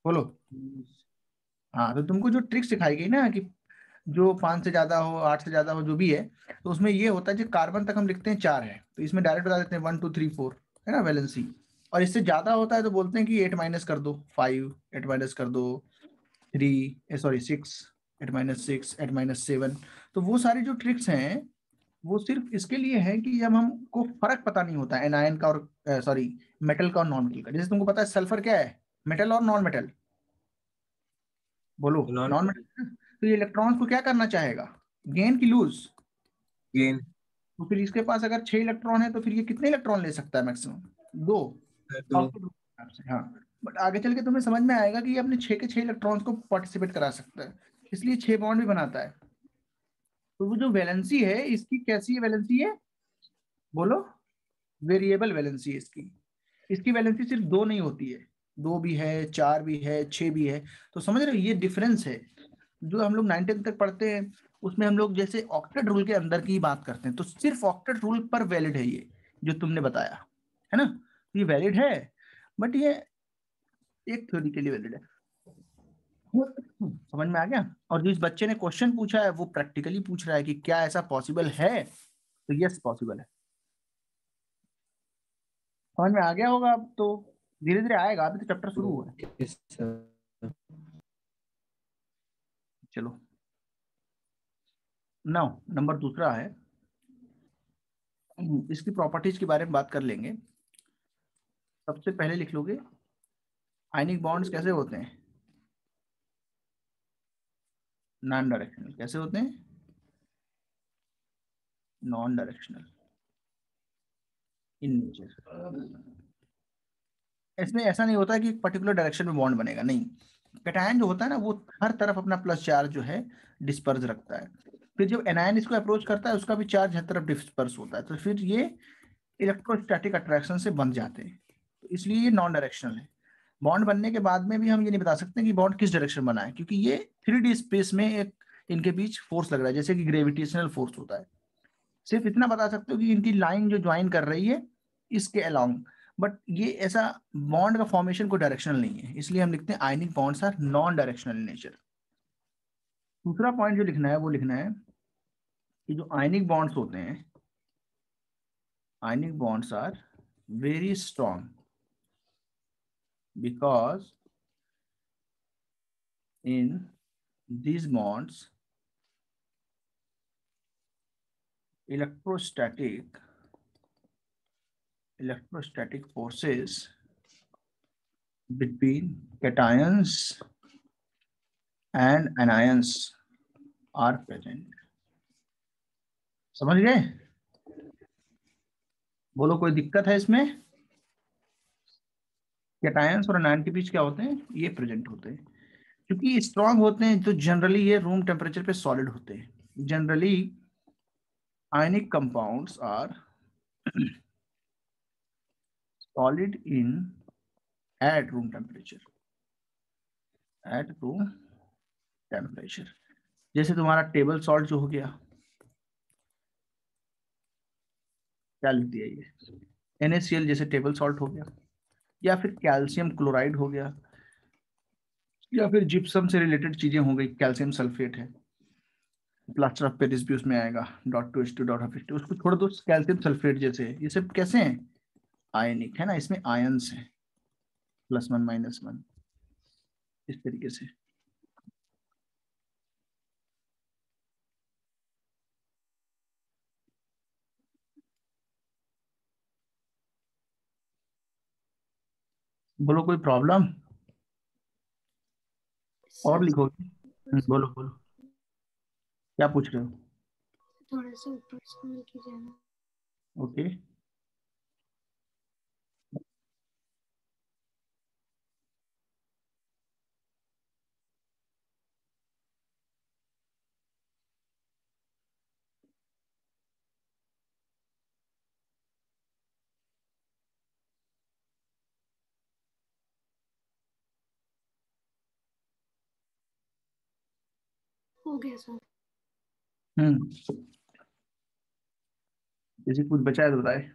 बोलो। हाँ, तो तुमको जो ट्रिक सिखाई गई ना कि जो 5 से ज्यादा हो, 8 से ज्यादा हो, जो भी है, तो उसमें ये होता है जो कार्बन तक हम लिखते हैं 4 है, तो इसमें डायरेक्ट बता देते हैं 1 2 3 4, है ना, वैलेंसी। और इससे ज्यादा होता है तो बोलते हैं कि 8 माइनस कर दो, 5 8 माइनस कर दो, 3 सॉरी 6 8 माइनस 6 8 माइनस 7। तो वो सारी जो ट्रिक्स हैं वो सिर्फ इसके लिए है कि जब हमको फर्क पता नहीं होता है एनायन का और सॉरी मेटल का और नॉन मेटल का। जैसे तुमको पता है सल्फर क्या है, मेटल और नॉन मेटल। बोलो। Non non metal. तो ये इलेक्ट्रॉन्स को क्या करना चाहेगा, गेन की लूज। गेन तो फिर इसके पास अगर 6 इलेक्ट्रॉन है तो फिर ये कितने इलेक्ट्रॉन ले सकता है मैक्सिमम, 2। दो। आउटपुट हिसाब से, हाँ। बट आगे चल के तुम्हें समझ में आएगा कि ये अपने 6 के 6 इलेक्ट्रॉन्स को पार्टिसिपेट करा सकता है, इसलिए 6 बॉन्ड भी बनाता है। तो वो जो वैलेंसी है इसकी कैसी वैलेंसी है, बोलो, वेरिएबल वैलेंसी है इसकी। इसकी वैलेंसी सिर्फ 2 नहीं होती है, 2 भी है, 4 भी है, 6 भी है। तो समझ रहे हो ये डिफरेंस है। जो हम लोग 9th तक पढ़ते हैं उसमें हम लोग जैसे ऑक्टेट रूल के अंदर की बात करते हैं, तो सिर्फ ऑक्टेट रूल पर वैलिड है ये जो तुमने बताया, है ना, ये वैलिड है। बट ये एक थ्योरी के लिए वैलिड है। समझ में आ गया। और जिस बच्चे ने क्वेश्चन पूछा है वो प्रैक्टिकली पूछ रहा है कि क्या ऐसा पॉसिबल है, तो यस पॉसिबल है। समझ में आ गया होगा अब तो, धीरे धीरे आएगा, अभी तो चैप्टर शुरू हुआ है। Yes, sir. चलो नाउ नंबर दूसरा है, इसकी प्रॉपर्टीज के बारे में बात कर लेंगे। सबसे पहले लिख लोगे आयनिक बॉन्ड्स कैसे होते हैं, नॉन डायरेक्शनल। कैसे होते हैं, नॉन डायरेक्शनल इन नेचर। इसमें ऐसा नहीं होता कि एक पर्टिकुलर डायरेक्शन में बॉन्ड बनेगा, नहीं। कैटायन जो होता है ना वो हर तरफ अपना प्लस चार्ज जो है डिस्पर्स रखता है। फिर जब एनायन इसको अप्रोच करता है उसका भी चार्ज हर तरफ डिस्पर्स होता है, तो फिर ये इलेक्ट्रोस्टैटिक अट्रैक्शन से बन जाते हैं। तो इसलिए ये नॉन डायरेक्शनल है। बॉन्ड बनने के बाद में भी हम ये नहीं बता सकते कि बॉन्ड किस डायरेक्शन बना है, क्योंकि ये 3D स्पेस में एक इनके बीच फोर्स लग रहा है, जैसे कि ग्रेविटेशनल फोर्स होता है। सिर्फ इतना बता सकते हो कि इनकी लाइन जो ज्वाइन कर रही है इसके अलोंग। बट ये ऐसा बॉन्ड का फॉर्मेशन को डायरेक्शनल नहीं है, इसलिए हम लिखते हैं ionic bonds are non directional in nature. दूसरा पॉइंट जो लिखना है वो लिखना है कि जो आयनिक बॉन्ड्स होते हैं, ionic bonds are very strong because in these bonds electrostatic forces between cations and anions are present। समझ गए। बोलो कोई दिक्कत है इसमें। कैटायंस और एनायन के बीच क्या होते हैं, ये प्रेजेंट होते हैं। क्योंकि स्ट्रांग होते हैं तो जनरली ये रूम टेम्परेचर पे सॉलिड होते हैं। Generally ionic compounds are solid in at room temperature, at room temperature. जैसे तुम्हारा टेबल सॉल्ट जो हो गया, क्या लिख दिया ये, NaCl जैसे टेबल सॉल्ट हो गया, या फिर कैल्शियम क्लोराइड हो गया, या फिर जिप्सम से रिलेटेड चीजें हो गई, कैल्शियम सल्फेट है, प्लास्टर ऑफ पेरिस भी उसमें आएगा, .2H2 उसको छोड़ दो, कैल्शियम सल्फेट जैसे ये सब कैसे हैं, आयनिक है ना, इसमें आयंस है +1 -1 इस तरीके से। बोलो कोई प्रॉब्लम और लिखोगे। बोलो बोलो क्या पूछ रहे हो। थोड़ा सा ऊपर स्क्रॉल कीजिए ना। ओके हो गया सर। किसी कुछ बचा है तो बताए।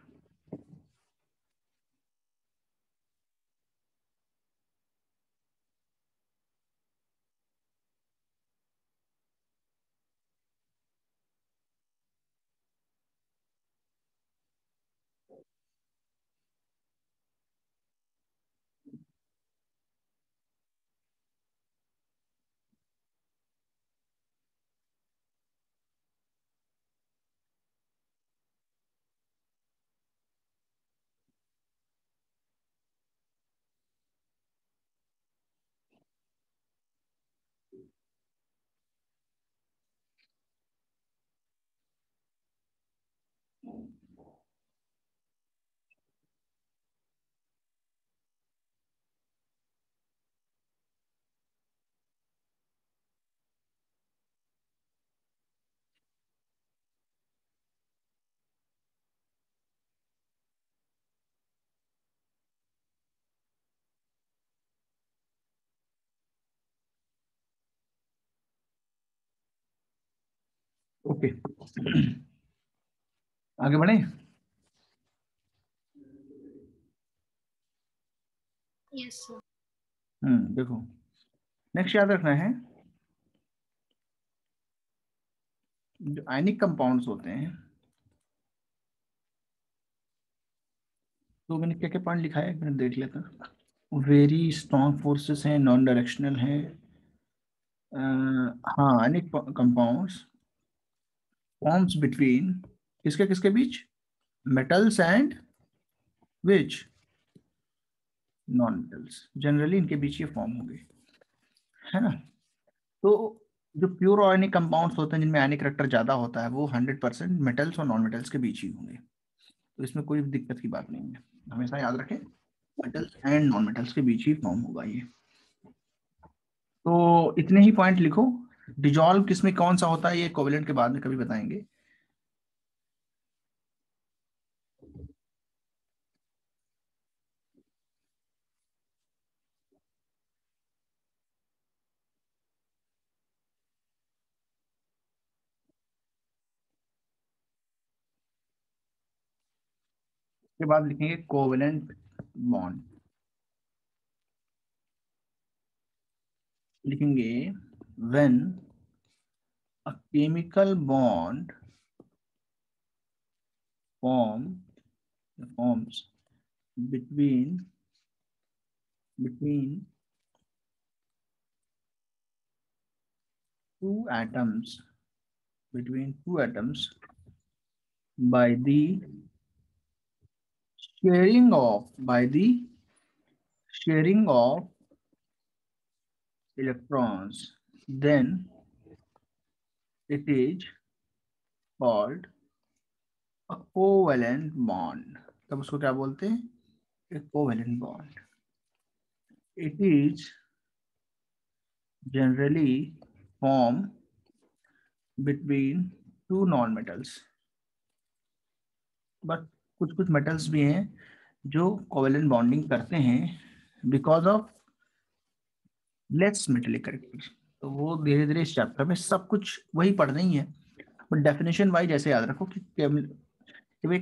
ओके, आगे बढ़े। Yes sir. देखो, नेक्स्ट याद रखना है, जो आयनिक कंपाउंड्स होते हैं, तो मैंने क्या क्या पॉइंट लिखा है एक मिनट देख लेता। वेरी स्ट्रॉन्ग फोर्सेस हैं, नॉन डायरेक्शनल हैं। हाँ, आयनिक कंपाउंड्स फॉर्म्स बिटवीन किसके किसके बीच, metals and which non metals, generally इनके बीच ये फॉर्म होंगे, है ना। तो जो प्योर आयनिक कंपाउंड्स होते हैं जिनमें आयनिक करेक्टर ज्यादा होता है वो 100% मेटल्स और नॉन मेटल्स के बीच ही होंगे, तो इसमें कोई दिक्कत की बात नहीं है, हमेशा याद रखें मेटल्स एंड नॉन मेटल्स के बीच ही फॉर्म होगा ये। तो इतने ही पॉइंट लिखो। डिजॉल्व किसमें कौन सा होता है ये कोवेलेंट के बाद में कभी बताएंगे। के बाद लिखेंगे कोवेलेंट बॉन्ड, लिखेंगे when a chemical bond forms between two atoms by the sharing of electrons, then it is called a covalent bond। तब उसको क्या बोलते हैं, एक covalent bond। It is generally formed between two non-metals, but कुछ कुछ metals भी हैं जो कोवेलेंट बॉन्डिंग करते हैं because of less metallic character. तो वो धीरे धीरे इस चैप्टर में सब कुछ वही पढ़ रही है, बट डेफिनेशन वाइज ऐसे याद रखो कि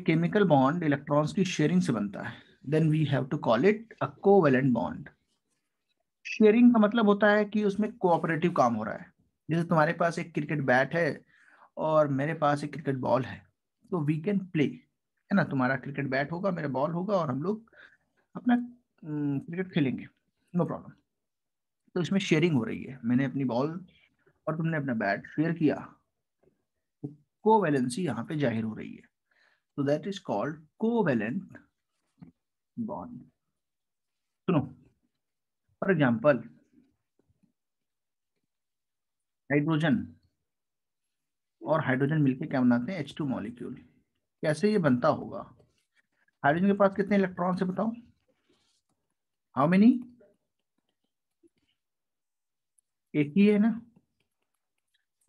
केमिकल बॉन्ड इलेक्ट्रॉन्स की शेयरिंग से बनता है, then we have to call it a covalent bond. Sharing का मतलब होता है कि उसमें कोऑपरेटिव काम हो रहा है। जैसे तुम्हारे पास एक क्रिकेट बैट है और मेरे पास एक क्रिकेट बॉल है, तो वी कैन प्ले, है ना। तुम्हारा क्रिकेट बैट होगा, मेरा बॉल होगा, और हम लोग अपना क्रिकेट खेलेंगे, नो प्रॉब्लम। तो इसमें शेयरिंग हो रही है, मैंने अपनी बॉल और तुमने अपना बैट शेयर किया, तो कोवैलेंसी यहाँ पे जाहिर हो रही है, तो that is called covalent bond. सुनो, फॉर एग्जांपल हाइड्रोजन और हाइड्रोजन मिलकर क्या बनाते हैं, H2 मॉलिक्यूल। कैसे ये बनता होगा, हाइड्रोजन के पास कितने इलेक्ट्रॉन्स है बताओ, हाउ मेनी, एक ही है ना,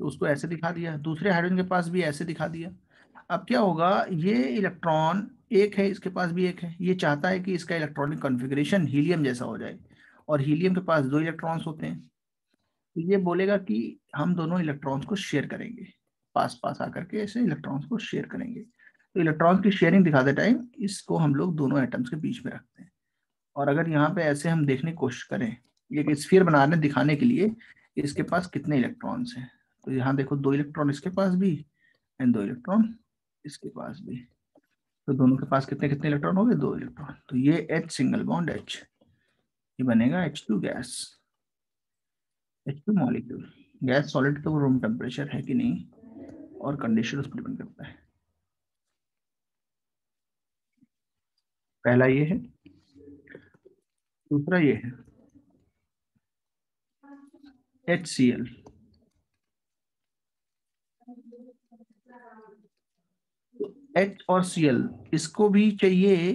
तो उसको ऐसे दिखा दिया। दूसरे हाइड्रोजन के पास भी ऐसे दिखा दिया। अब क्या होगा, ये इलेक्ट्रॉन एक है, इसके पास भी एक है, ये चाहता है कि इसका इलेक्ट्रॉनिक कॉन्फ़िगरेशन हीलियम जैसा हो जाए, और हीलियम के पास 2 इलेक्ट्रॉन्स होते हैं, तो ये बोलेगा कि हम दोनों इलेक्ट्रॉन्स को शेयर करेंगे, पास पास आकर के ऐसे इलेक्ट्रॉन्स को शेयर करेंगे। तो इलेक्ट्रॉन्स की शेयरिंग दिखाते टाइम इसको हम लोग दोनों एटम्स के बीच में रखते हैं। और अगर यहाँ पे ऐसे हम देखने की कोशिश करें, एक स्फीयर बनाने दिखाने के लिए इसके पास कितने इलेक्ट्रॉन्स हैं, तो यहाँ देखो 2 इलेक्ट्रॉन इसके पास भी एंड 2 इलेक्ट्रॉन इसके पास भी। तो दोनों के पास कितने कितने इलेक्ट्रॉन हो गए, 2 इलेक्ट्रॉन। तो ये H सिंगल बॉन्ड H, ये बनेगा H2 gas, H2 molecule. Gas solid का रूम टेम्परेचर है कि नहीं और कंडीशन उस पर डिपेंड करता है। पहला ये है, दूसरा ये है HCl। H और Cl इसको भी चाहिए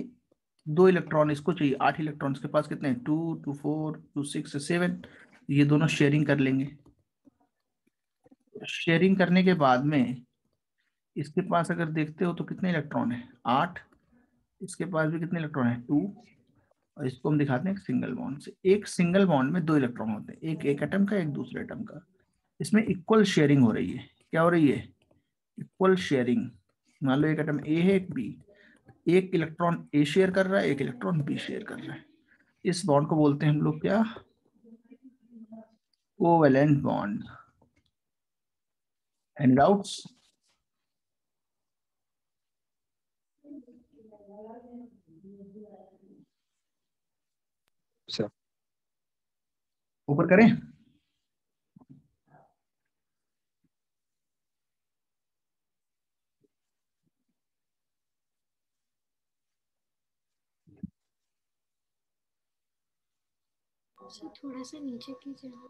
2 इलेक्ट्रॉन, इसको चाहिए 8 इलेक्ट्रॉन। इसके पास कितने हैं, 2 2 4 2 6 7। ये दोनों शेयरिंग कर लेंगे। शेयरिंग करने के बाद में इसके पास अगर देखते हो तो कितने इलेक्ट्रॉन है, 8। इसके पास भी कितने इलेक्ट्रॉन है, 2। और इसको हम दिखाते हैं एक सिंगल बॉन्ड से। एक सिंगल बॉन्ड में 2 इलेक्ट्रॉन होते हैं, एक एक एटम का, एक दूसरे एटम का। इसमें इक्वल शेयरिंग हो रही है। क्या हो रही है, इक्वल शेयरिंग। मान लो एक एटम ए है, एक बी, एक इलेक्ट्रॉन ए शेयर कर रहा है, एक इलेक्ट्रॉन बी शेयर कर रहा है। इस बॉन्ड को बोलते हैं हम लोग क्या, covalent bond. Any doubts? Sir ऊपर करें? सर थोड़ा सा नीचे कीजिए ना।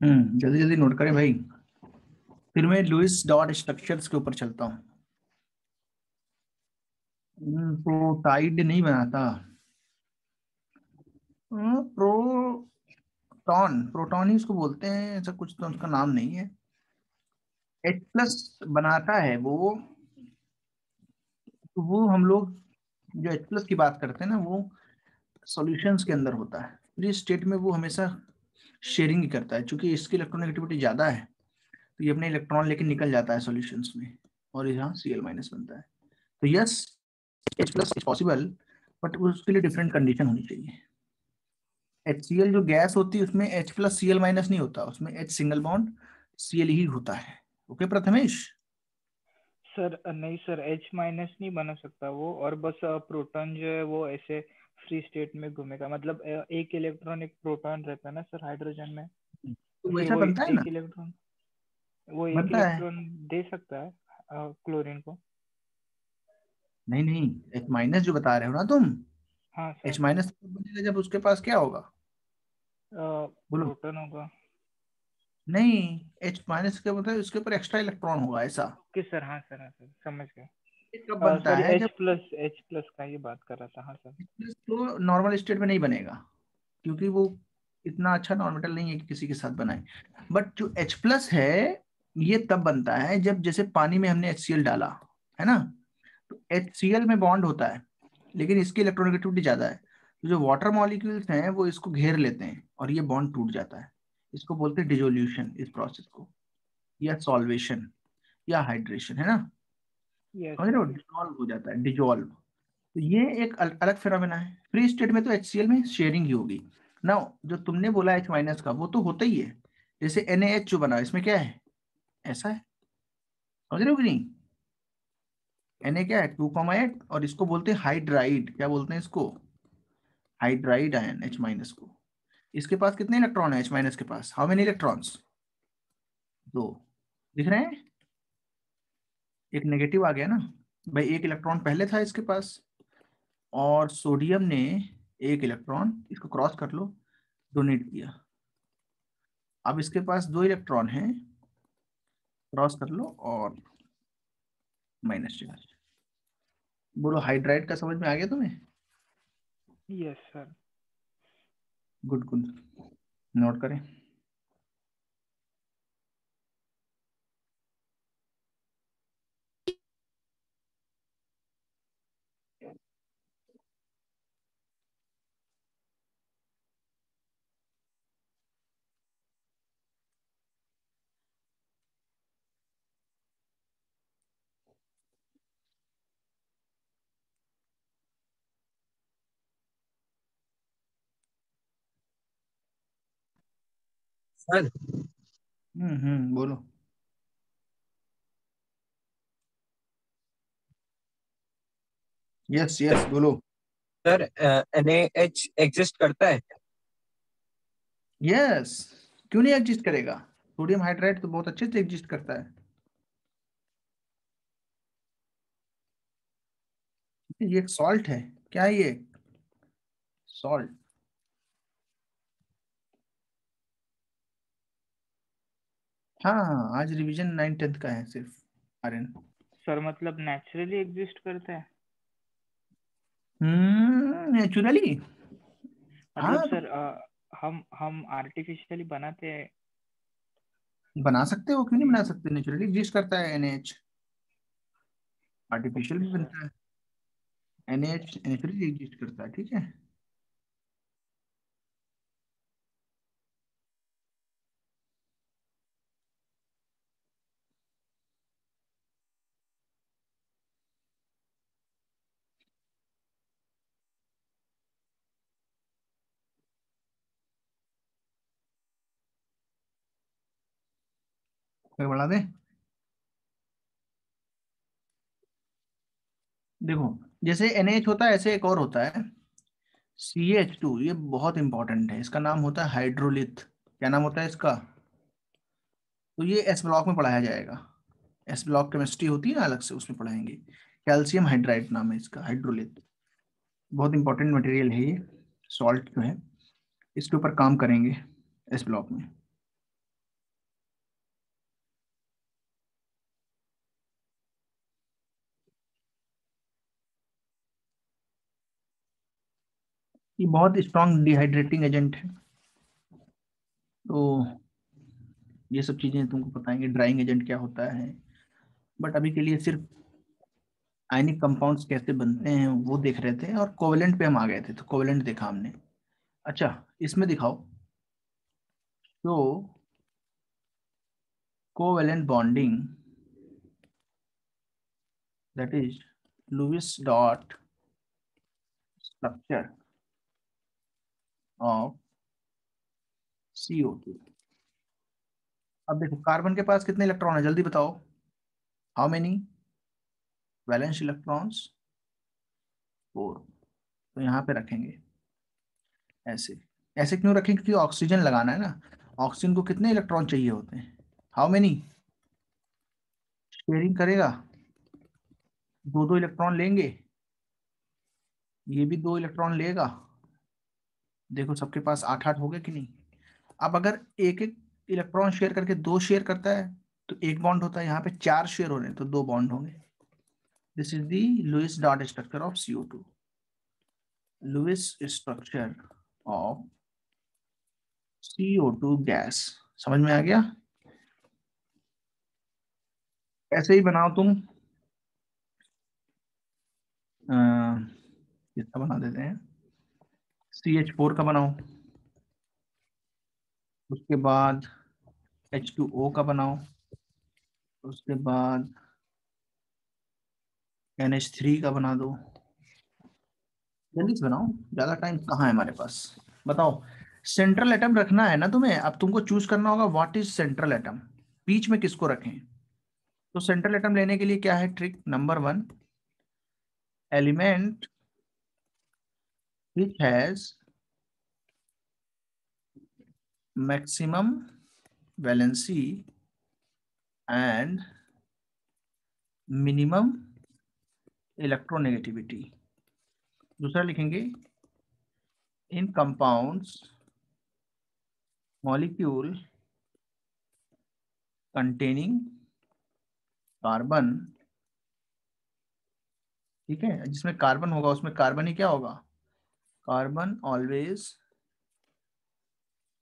हम्म जल्दी जल्दी नोट करें भाई। फिर मैं लुईस डॉट स्ट्रक्चर्स के ऊपर चलता हूँ। प्रोटाइड नहीं बनाता, प्रोटॉन, प्रोटॉन ही उसको बोलते हैं, ऐसा कुछ तो उसका नाम नहीं है। H प्लस बनाता है वो, तो वो हम लोग जो H प्लस की बात करते हैं ना, वो सॉल्यूशंस के अंदर होता है। फ्री स्टेट में वो हमेशा शेयरिंग ही करता है, क्योंकि इसकी इलेक्ट्रोनेगेटिविटी ज्यादा है, तो ये अपने इलेक्ट्रॉन लेके निकल जाता है सॉल्यूशंस में, और यहाँ Cl माइनस बनता है। तो yes, H plus is possible, but उसके लिए डिफरेंट कंडीशन होनी चाहिए। HCl जो गैस होती है उसमें H प्लस Cl माइनस नहीं होता, उसमें H सिंगल बॉन्ड Cl ही होता है। ओके प्रथमेश? सर नहीं सर, H माइनस नहीं बना सकता वो, और बस प्रोटॉन जो है वो ऐसे फ्री स्टेट में घूमेगा, मतलब एक इलेक्ट्रॉन एक प्रोटॉन रहता है ना सर हाइड्रोजन में, तो फिर वैसा वो बनता है ना, एक इलेक्ट्रॉन, वो एक बनता है। इलेक्ट्रॉन दे सकता है क्लोरीन को। नहीं नहीं, H माइनस जो बता रहे हो ना तुम, हाँ H सर, माइनस बनेगा जब उसके पास क्या होगा, बोलो। प्रोटॉन होगा। नहीं, H माइनस के मतलब उसके ऊपर एक्स्ट्रा इलेक्ट्रॉन होगा, ऐसा। ओके सर, हाँ सर, हाँ सर, समझ गए। ये कब बनता सॉरी, है, H जब प्लस, H प्लस का ये बात कर रहा था, हाँ सर। H+ तो नॉर्मल स्टेट में नहीं बनेगा, क्योंकि वो इतना अच्छा नॉर्मेटल नहीं है कि किसी के साथ बनाए। बट जो H प्लस है, ये तब बनता है जब जैसे पानी में हमने HCl डाला है ना, तो HCl में बॉन्ड होता है, लेकिन इसकी इलेक्ट्रोनेगेटिविटी ज्यादा है, तो जो वाटर मॉलिक्यूल्स हैं वो इसको घेर लेते हैं और ये बॉन्ड टूट जाता है। इसको बोलते हैं डिजोल्यूशन, इस प्रोसेस को, या सॉल्वेशन, या हाइड्रेशन, है ना। यस समझ रहे हो, सर। डिजोल्व हो जाता है, डिजोल्व। तो ये एक अलग फिनोमेना है। फ्री स्टेट में तो HCl में शेयरिंग ही होगी ना। जो तुमने बोला H माइनस का, वो तो होता ही है। जैसे NaH जो बना, इसमें क्या है, ऐसा है, समझ रहे हो कि नहीं। Na क्या है, 2,8, और इसको बोलते हैं हाइड्राइड, क्या बोलते हैं इसको, हाइड्राइड आयन H माइनस को। इसके पास कितने इलेक्ट्रॉन है H माइनस के पास, हाउ मेनी इलेक्ट्रॉन्स, 2। दिख रहे हैं, एक नेगेटिव आ गया ना भाई, एक इलेक्ट्रॉन पहले था इसके पास, और सोडियम ने एक इलेक्ट्रॉन, इसको क्रॉस कर लो, डोनेट किया। अब इसके पास 2 इलेक्ट्रॉन हैं, क्रॉस कर लो, और माइनस चार्ज। बोलो, हाइड्राइड का समझ में आ गया तुम्हें? Yes sir. Good good, note करें। सर बोलो। यस यस बोलो। सर NaH एग्जिस्ट करता है? यस, क्यों नहीं एग्जिस्ट करेगा, सोडियम हाइड्राइड तो बहुत अच्छे से एग्जिस्ट करता है। ये एक सॉल्ट है, क्या है ये, सॉल्ट। हाँ हाँ, आज रिवीजन 9th-10th का है सिर्फ, आर्यन। सर मतलब नेचुरली एग्जिस्ट करता है? नेचुरली, मतलब हाँ तो सर हम आर्टिफिशियली बनाते हैं? बना सकते हो, क्यों नहीं बना सकते, नेचुरली एग्जिस्ट करता है NaH, आर्टिफिशियल ओके भी सर। बनता है। NaH नेचुरली एग्जिस्ट करता है, ठीक है। फिर बढ़ा दे। देखो, जैसे NaH होता है, ऐसे एक और होता है CH2, ये बहुत इंपॉर्टेंट है, इसका नाम होता है हाइड्रोलिथ। क्या नाम होता है इसका, तो ये S ब्लॉक में पढ़ाया जाएगा। S ब्लॉक केमिस्ट्री होती है ना, अलग से उसमें पढ़ाएंगे। कैल्शियम हाइड्राइड नाम है इसका, हाइड्रोलिथ। बहुत इंपॉर्टेंट मटेरियल है ये, सॉल्ट जो है, इसके ऊपर काम करेंगे S ब्लॉक में। ये बहुत स्ट्रॉन्ग डिहाइड्रेटिंग एजेंट है, तो ये सब चीजें तुमको बताएंगे ड्राइंग एजेंट क्या होता है, बट अभी के लिए सिर्फ आयनिक कंपाउंड्स कैसे बनते हैं वो देख रहे थे, और कोवेलेंट पे हम आ गए थे, तो कोवेलेंट देखा हमने। अच्छा, इसमें दिखाओ तो covalent bonding, that is Lewis dot structure of CO2। अब देखो कार्बन के पास कितने इलेक्ट्रॉन है, जल्दी बताओ, हाउ मेनी वैलेंस इलेक्ट्रॉन्स? 4। तो यहाँ पे रखेंगे ऐसे। ऐसे क्यों रखेंगे? क्योंकि ऑक्सीजन लगाना है ना, ऑक्सीजन को कितने इलेक्ट्रॉन चाहिए होते हैं, हाउ मेनी? शेयरिंग करेगा, 2-2 इलेक्ट्रॉन लेंगे, ये भी 2 इलेक्ट्रॉन लेगा, देखो सबके पास 8-8 हो गए कि नहीं। अब अगर एक एक इलेक्ट्रॉन शेयर करके 2 शेयर करता है तो 1 बॉन्ड होता है, यहाँ पे 4 शेयर हो रहे हैं तो 2 बॉन्ड होंगे। This is the Lewis dot structure of CO2। Lewis structure of CO2 gas, समझ में आ गया? ऐसे ही बनाओ तुम, किसका बना देते हैं, CH4 का बनाओ, उसके बाद H2O का बनाओ, उसके बाद NH3 का बना दो। जल्दी से बनाओ, ज्यादा टाइम कहाँ है हमारे पास, बताओ। सेंट्रल एटम रखना है ना तुम्हें, अब तुमको चूज करना होगा व्हाट इज सेंट्रल एटम, बीच में किसको रखें। तो सेंट्रल एटम लेने के लिए क्या है trick? Number 1, element which has maximum valency and minimum electronegativity. दूसरा लिखेंगे इन कंपाउंड्स मॉलिक्यूल कंटेनिंग कार्बन, ठीक है, जिसमें कार्बन होगा उसमें कार्बन ही क्या होगा, कार्बन ऑलवेज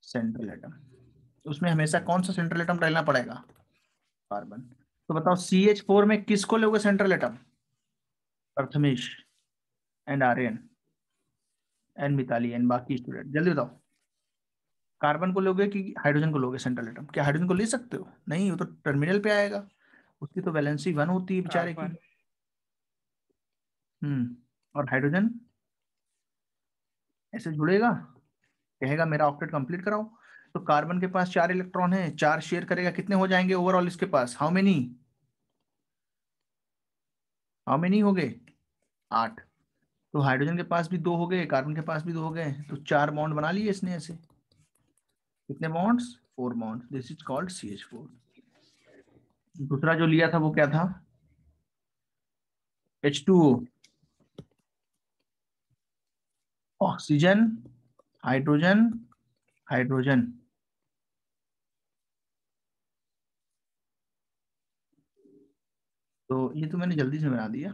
सेंट्रल एटम। उसमें हमेशा कौन सा सेंट्रल एटम रहना पड़ेगा, कार्बन। तो बताओ CH4 में किसको लोगे central atom? Prathamesh and Aryan and Mitali and बाकी स्टूडेंट, जल्दी बताओ। कार्बन को लोगे कि हाइड्रोजन को लोगे सेंट्रल एटम? क्या हाइड्रोजन को ले सकते हो? नहीं, वो तो टर्मिनल पे आएगा, उसकी तो वैलेंसी 1 होती है बेचारे की। कार्बन। और हाइड्रोजन ऐसे जुड़ेगा, कहेगा मेरा ऑक्टेट कंप्लीट कराओ। तो कार्बन के पास 4 इलेक्ट्रॉन है, 4 शेयर करेगा, कितने हो जाएंगे ओवरऑल इसके पास, हाउ मेनी? हाउ मेनी हो गए? 8। तो हाइड्रोजन के पास भी 2 हो गए, कार्बन के पास भी 2 हो गए, तो 4 बॉन्ड बना लिए इसने ऐसे। कितने bonds? 4 bonds. This is called CH4। दूसरा जो लिया था वो क्या था? H2O, oxygen, hydrogen, hydrogen. तो ये तो मैंने जल्दी से बना दिया,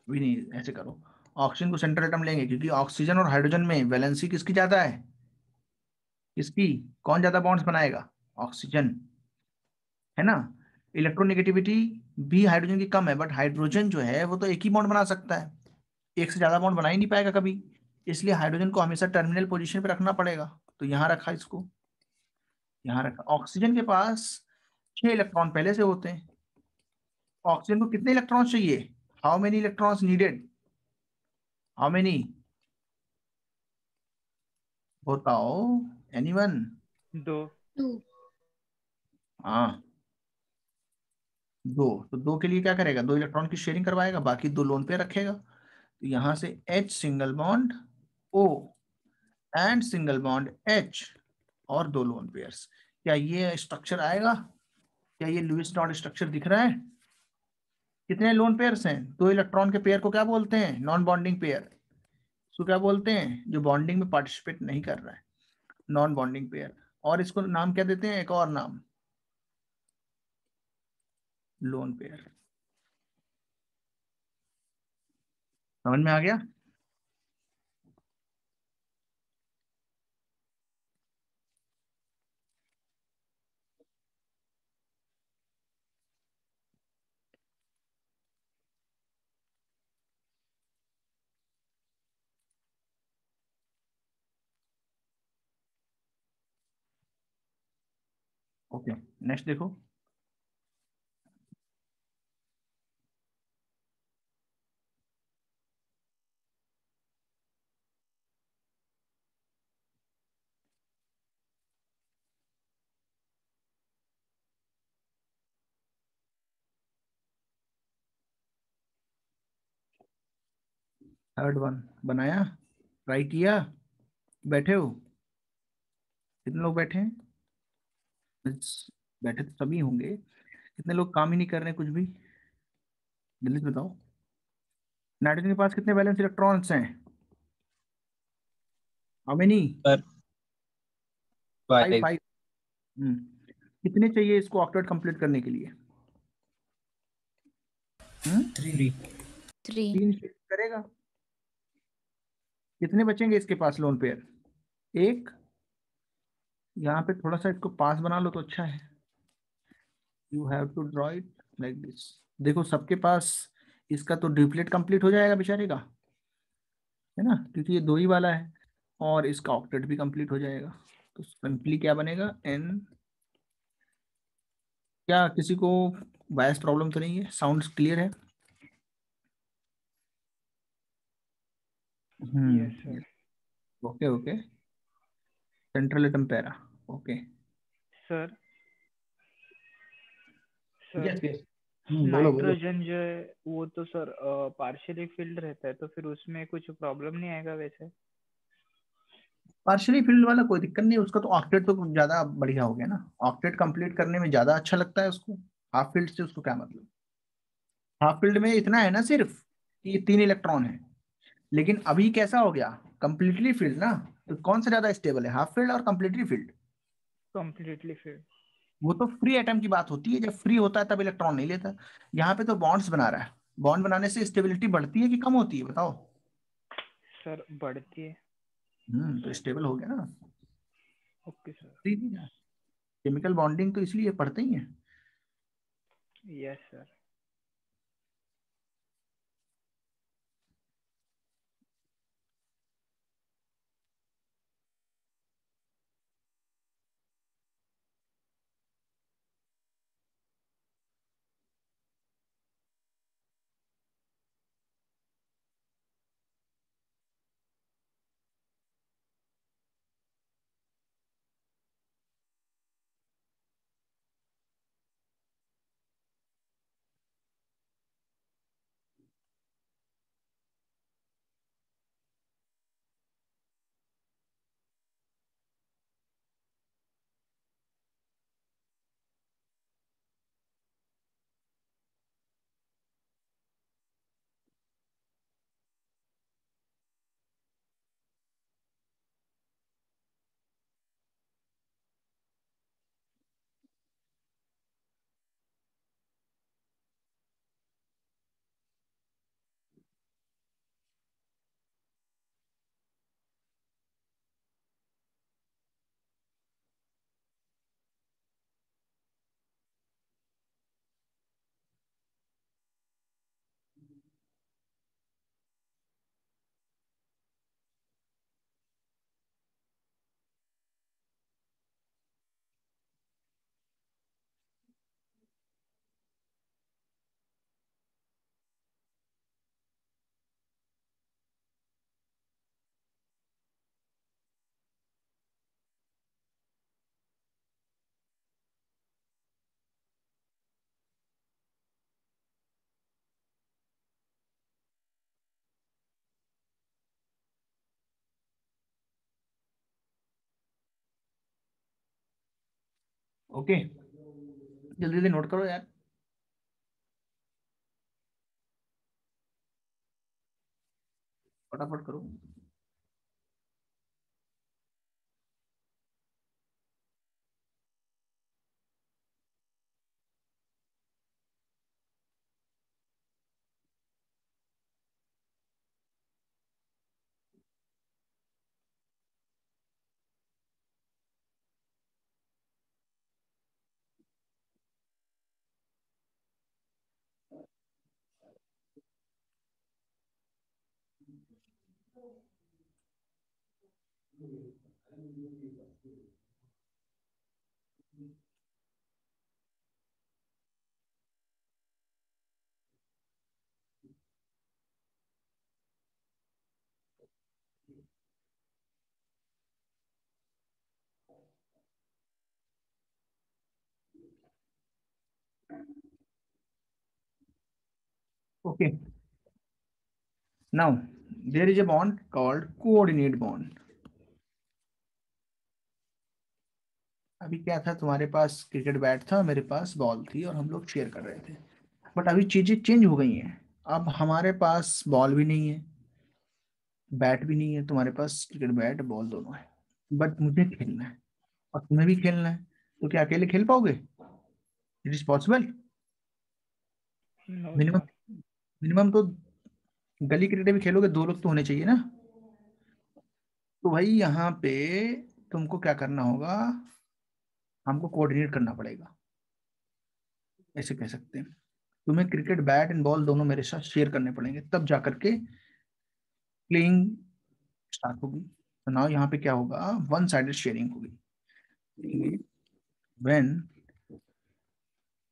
भी नहीं, ऐसे करो। ऑक्सीजन को सेंट्रल एटम लेंगे क्योंकि ऑक्सीजन और हाइड्रोजन में वैलेंसी किसकी ज्यादा है, किसकी? कौन ज्यादा बॉन्ड्स बनाएगा? ऑक्सीजन, है ना। इलेक्ट्रोनेगेटिविटी भी हाइड्रोजन की कम है, बट हाइड्रोजन जो है वो तो एक ही बॉन्ड बना सकता है, एक से ज्यादा बॉन्ड बना ही नहीं पाएगा कभी, इसलिए हाइड्रोजन को हमेशा टर्मिनल पोजीशन पे रखना पड़ेगा। तो यहाँ रखा इसको, यहाँ रखा। ऑक्सीजन के पास 6 इलेक्ट्रॉन पहले से होते हैं, ऑक्सीजन को कितने इलेक्ट्रॉन्स चाहिए, how many electrons needed, how many बताओ, एनीवन? 2। 2। हाँ, 2। तो 2 के लिए क्या करेगा, 2 इलेक्ट्रॉन की शेयरिंग करवाएगा, बाकी 2 लोन पे रखेगा। तो यहां से H single bond O and single bond H और 2 लोन पेयर्स। क्या ये स्ट्रक्चर आएगा? क्या ये लुईस डॉट स्ट्रक्चर दिख रहा है? कितने लोन पेयर्स हैं? 2 इलेक्ट्रॉन के पेयर को क्या बोलते हैं? Non bonding pair. इसको क्या बोलते हैं? जो बॉन्डिंग में पार्टिसिपेट नहीं कर रहा है, नॉन बॉन्डिंग पेयर। और इसको नाम क्या देते हैं, एक और नाम, लोन पेयर। समझ में आ गया? ओके, नेक्स्ट देखो। थर्ड वन बनाया, ट्राई किया, बैठे हो? कितने लोग बैठे हैं? बैठे तो सभी होंगे, कितने लोग काम ही नहीं कर रहे हैं कुछ भी? जल्दी से बताओ। नाइट्रोजन के पास कितने वैलेंस इलेक्ट्रॉन्स हैं? How many? सर 5 5। 5। कितने चाहिए इसको ऑक्टेट कंप्लीट करने के लिए? 3। 3। 3 shift करेगा। कितने बचेंगे इसके पास लोन पेयर? एक। यहाँ पे थोड़ा सा इसको पास बना लो तो अच्छा है। You have to draw it like this. देखो सबके पास इसका तो ड्यूप्लेट कंप्लीट हो जाएगा बेचारे का, है ना, क्योंकि ये 2 ही वाला है, और इसका ऑक्टेट भी कंप्लीट हो जाएगा। तो सिंपली क्या बनेगा, एन। क्या किसी को वॉइस प्रॉब्लम तो नहीं है? साउंड क्लियर है? Yes sir. Okay okay. Central atom para. Okay. Sir sir yes yes. बोलो बोलो। नाइट्रोजन जो है वो तो सर पार्शियली फिल्ड रहता है, तो फिर उसमें कुछ प्रॉब्लम नहीं आएगा वैसे? पार्शियली फील्ड वाला कोई दिक्कत नहीं, उसका तो ऑक्टेट तो ज्यादा बढ़िया हो गया ना, ऑक्टेट कंप्लीट करने में ज्यादा अच्छा लगता है उसको। हाफ फील्ड से उसको क्या मतलब? हाफ फील्ड में इतना है ना सिर्फ कि ये 3 इलेक्ट्रॉन है, लेकिन अभी कैसा हो गया, कंप्लीटली फील्ड ना। तो कौन सा ज्यादा स्टेबल है, हाफ फील्ड और कंप्लीटली फील्ड? Completely filled. वो तो फ्री एटम की बात होती है, जब फ्री होता है तब इलेक्ट्रॉन नहीं लेता। यहाँ पे तो बॉन्ड्स बना रहा है, बॉन्ड बनाने से स्टेबिलिटी बढ़ती है कि कम होती है बताओ? सर बढ़ती है। तो स्टेबल हो गया ना। Okay sir. केमिकल बॉन्डिंग तो इसलिए पढ़ते ही है। Yes sir. ओके, जल्दी जल्दी नोट करो यार, फटाफट करो। Okay. Now, there is a bond called coordinate bond. अभी क्या था, तुम्हारे पास क्रिकेट बैट था, मेरे पास बॉल थी और हम लोग शेयर कर रहे थे, बट अभी चीजें चेंज हो गई हैं। अब हमारे पास बॉल भी नहीं है, बैट भी नहीं है, तुम्हारे पास क्रिकेट बैट बॉल दोनों है, बट मुझे खेलना है और तुम्हें भी खेलना है, तो क्या अकेले खेल पाओगे? It is possible? No minimum sir. Minimum तो गली क्रिकेट भी खेलोगे, दो लोग तो होने चाहिए ना। तो भाई यहाँ पे तुमको क्या करना होगा, हमको कोऑर्डिनेट करना पड़ेगा, ऐसे कह सकते हैं। तुम्हें क्रिकेट बैट एंड बॉल दोनों मेरे साथ शेयर करने पड़ेंगे, तब जा करके प्लेइंग स्टार्ट होगी। तो नाउ यहाँ पे क्या होगा, वन साइडेड शेयरिंग होगी। व्हेन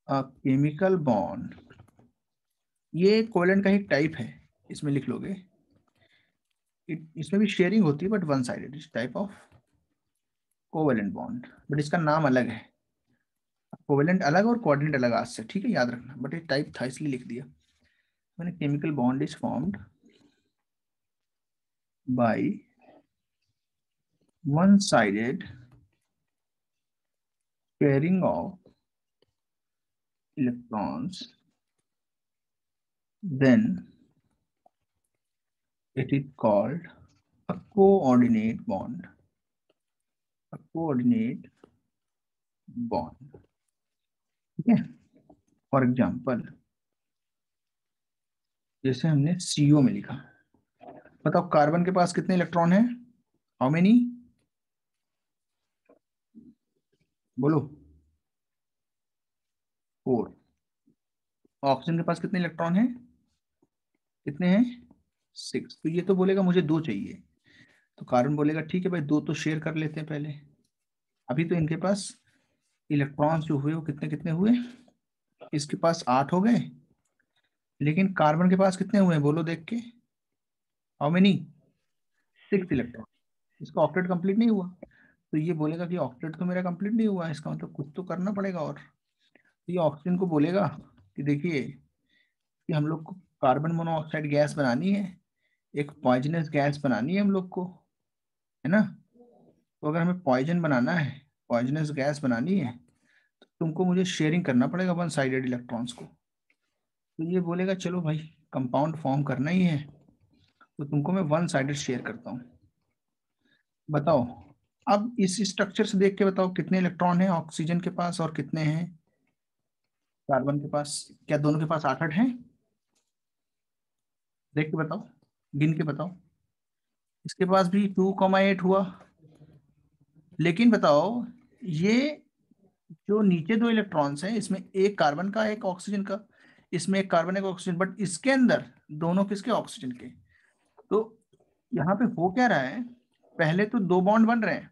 अ केमिकल बॉन्ड, ये कोवेलेंट का ही टाइप है, इसमें लिख लोगे। इसमें भी शेयरिंग होती है but one sided type of covalent bond, but इसका नाम अलग है। कोवेलेंट अलग और कोऑर्डिनेट अलग आज से, ठीक है, याद रखना, बट ये टाइप था इसलिए लिख दिया मैंने। Chemical bond is formed by one sided pairing of electrons, then it is called a coordinate bond. A coordinate bond. ठीक है। फॉर एग्जाम्पल जैसे हमने CO में लिखा, बताओ कार्बन के पास कितने इलेक्ट्रॉन है? How many? बोलो। 4। ऑक्सीजन के पास कितने इलेक्ट्रॉन है? कितने हैं? 6। तो ये तो बोलेगा मुझे 2 चाहिए, तो कार्बन बोलेगा ठीक है भाई, 2 तो शेयर कर लेते हैं पहले। अभी तो इनके पास इलेक्ट्रॉन्स जो हुए वो कितने कितने हुए, इसके पास 8 हो गए, लेकिन कार्बन के पास कितने हुए हैं बोलो देख के? How many? 6 इलेक्ट्रॉन। इसका ऑक्टेट कंप्लीट नहीं हुआ, तो ये बोलेगा कि ऑक्टेट तो मेरा कंप्लीट नहीं हुआ, इसका मतलब कुछ तो करना पड़ेगा। और तो ये ऑक्सीजन को बोलेगा कि देखिए कि हम लोग को कार्बन मोनोऑक्साइड गैस बनानी है, एक पॉइजनस गैस बनानी है हम लोग को, है ना। तो अगर हमें पॉइजन बनाना है, पॉइजनस गैस बनानी है, तो तुमको मुझे शेयरिंग करना पड़ेगा वन साइडेड इलेक्ट्रॉन्स को। तो ये बोलेगा चलो भाई कंपाउंड फॉर्म करना ही है, तो तुमको मैं वन साइडेड शेयर करता हूँ। बताओ, अब इस स्ट्रक्चर से देख के बताओ कितने इलेक्ट्रॉन हैं ऑक्सीजन के पास और कितने हैं कार्बन के पास? क्या दोनों के पास 8 हैं? देख के बताओ, गिन के बताओ। इसके पास भी 2,8 हुआ, लेकिन बताओ ये जो नीचे 2 इलेक्ट्रॉन्स हैं, इसमें एक कार्बन का एक ऑक्सीजन का, इसमें एक कार्बन एक ऑक्सीजन, बट इसके अंदर दोनों किसके? ऑक्सीजन के। तो यहाँ पे हो क्या रहा है, पहले तो 2 बॉन्ड बन रहे हैं,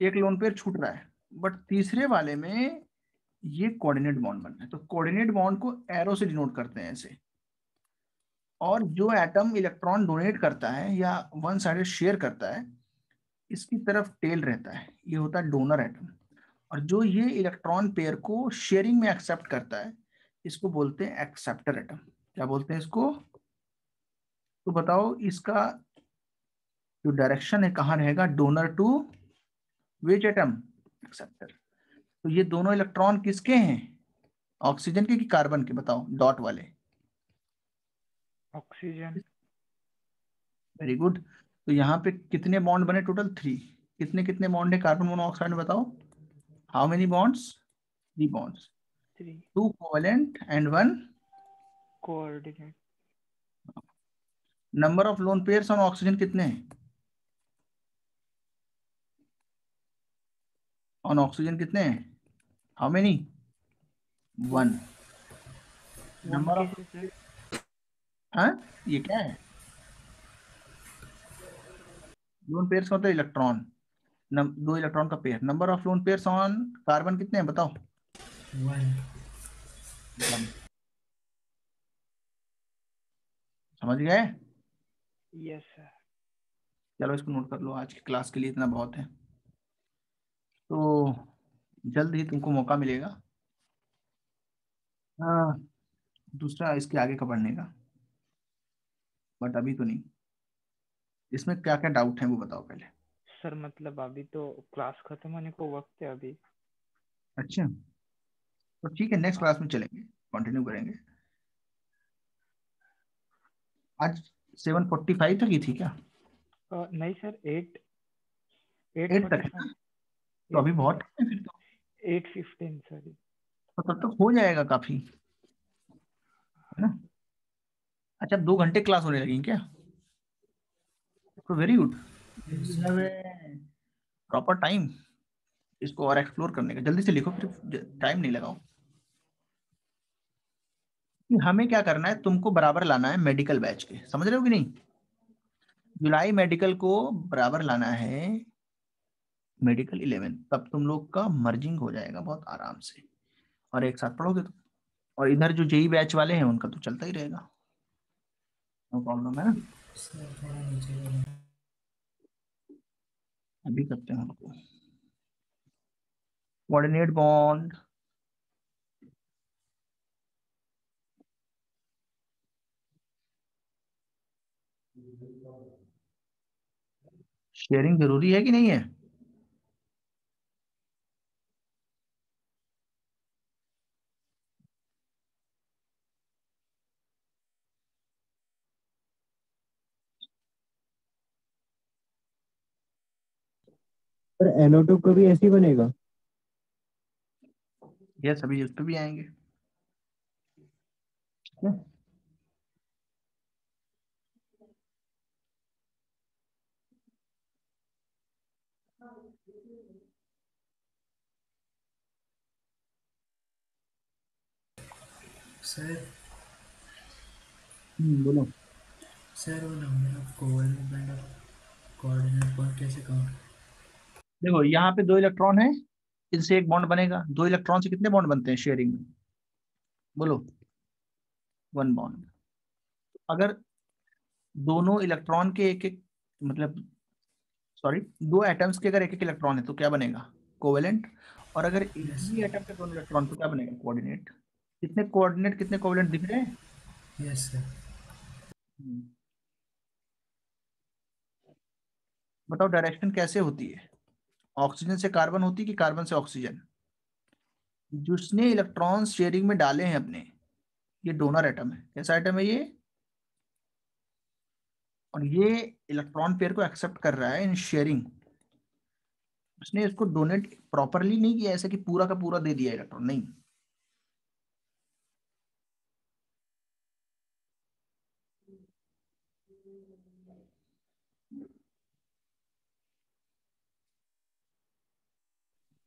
एक लोन पेयर छूट रहा है, बट तीसरे वाले में ये कोऑर्डिनेट बॉन्ड बन रहा है। तो कोऑर्डिनेट बॉन्ड को एरो से डिनोट करते हैं ऐसे, और जो एटम इलेक्ट्रॉन डोनेट करता है या वन साइडेड शेयर करता है, इसकी तरफ टेल रहता है, ये होता है डोनर एटम। और जो ये इलेक्ट्रॉन पेयर को शेयरिंग में एक्सेप्ट करता है, इसको बोलते हैं एक्सेप्टर एटम। क्या बोलते हैं इसको? तो बताओ इसका जो डायरेक्शन है कहाँ रहेगा, donor to which atom? Acceptor. तो ये दोनों इलेक्ट्रॉन किसके हैं, ऑक्सीजन के कि कार्बन के? बताओ डॉट वाले। ऑक्सीजन। Very good. तो यहाँ पे कितने बॉन्ड बने टोटल? 3। कितने कितने बॉन्ड है कार्बन मोनोऑक्साइड में बताओ? How many bonds? 3 bonds, 3 2 covalent and 1 coordinate. Number of lone pairs on oxygen कितने हैं? ऑन ऑक्सीजन कितने हैं? How many? 1। One number of, कैसे सर? हाँ ये क्या है, लोन पेयर्स का मतलब इलेक्ट्रॉन, 2 इलेक्ट्रॉन का pair. Number of lone pairs on carbon कितने हैं बताओ? 1। समझ गए? Yes sir. चलो इसको नोट कर लो, आज की क्लास के लिए इतना बहुत है। तो जल्द ही तुमको मौका मिलेगा हाँ दूसरा इसके आगे का पढ़ने का, बट अभी तो नहीं। इसमें क्या क्या डाउट है वो बताओ पहले। सर मतलब अभी तो क्लास खत्म होने को वक्त है अभी। अच्छा तो ठीक है, नेक्स्ट क्लास में चलेंगे, कंटिन्यू करेंगे। आज 7:45 तक ही थी क्या? नहीं सर, 8 तक है ना? 8:45। तो अभी बहुत टाइम है फिर तो। 8:15 सॉरी। तो तब तक हो जाएगा काफी, है ना? अच्छा 2 घंटे क्लास होने लगी क्या? तो वेरी गुड, प्रॉपर टाइम इसको और एक्सप्लोर करने का। जल्दी से लिखो, फिर टाइम नहीं लगाओ। कि हमें क्या करना है, तुमको बराबर लाना है मेडिकल बैच के, समझ रहे हो कि नहीं? जुलाई मेडिकल को बराबर लाना है मेडिकल 11, तब तुम लोग का मर्जिंग हो जाएगा बहुत आराम से, और एक साथ पढ़ोगे तो। और इधर जो जेई बैच वाले हैं उनका तो चलता ही रहेगा, नो प्रॉब्लम, है ना? सर थोड़ा नीचे करो। अभी करते हैं उनको कोऑर्डिनेट बॉन्ड। शेयरिंग जरूरी है कि नहीं है? पर NO2 का भी ऐसे ही बनेगा? यस, अभी उस पर भी आएंगे। ठीक है? सर बोलो। सर वो नंबर ऑफ कोवैलेंट और कोऑर्डिनेट बॉन्ड कैसे काउंट? देखो यहाँ पे 2 इलेक्ट्रॉन है, इनसे एक बॉन्ड बनेगा। 2 इलेक्ट्रॉन से कितने बॉन्ड बनते हैं शेयरिंग में? बोलो। 1 बॉन्ड। अगर दोनों इलेक्ट्रॉन के एक एक, मतलब सॉरी, 2 एटम्स के अगर एक एक इलेक्ट्रॉन है तो क्या बनेगा? कोवेलेंट। और अगर एक यस ही एटम के दोनों इलेक्ट्रॉन तो क्या बनेगा? कोऑर्डिनेट। कितने कोऑर्डिनेट कितने कोवेलेंट दिख रहे हैं? Yes sir. हम्म। बताओ डायरेक्शन कैसे होती है? ऑक्सीजन से कार्बन होती है कि कार्बन से ऑक्सीजन? जिसने इलेक्ट्रॉन शेयरिंग में डाले हैं अपने, ये डोनर एटम है। कैसा एटम है ये? और ये इलेक्ट्रॉन पेयर को एक्सेप्ट कर रहा है इन शेयरिंग। उसने इसको डोनेट प्रॉपरली नहीं किया, ऐसा कि पूरा का पूरा दे दिया इलेक्ट्रॉन, नहीं।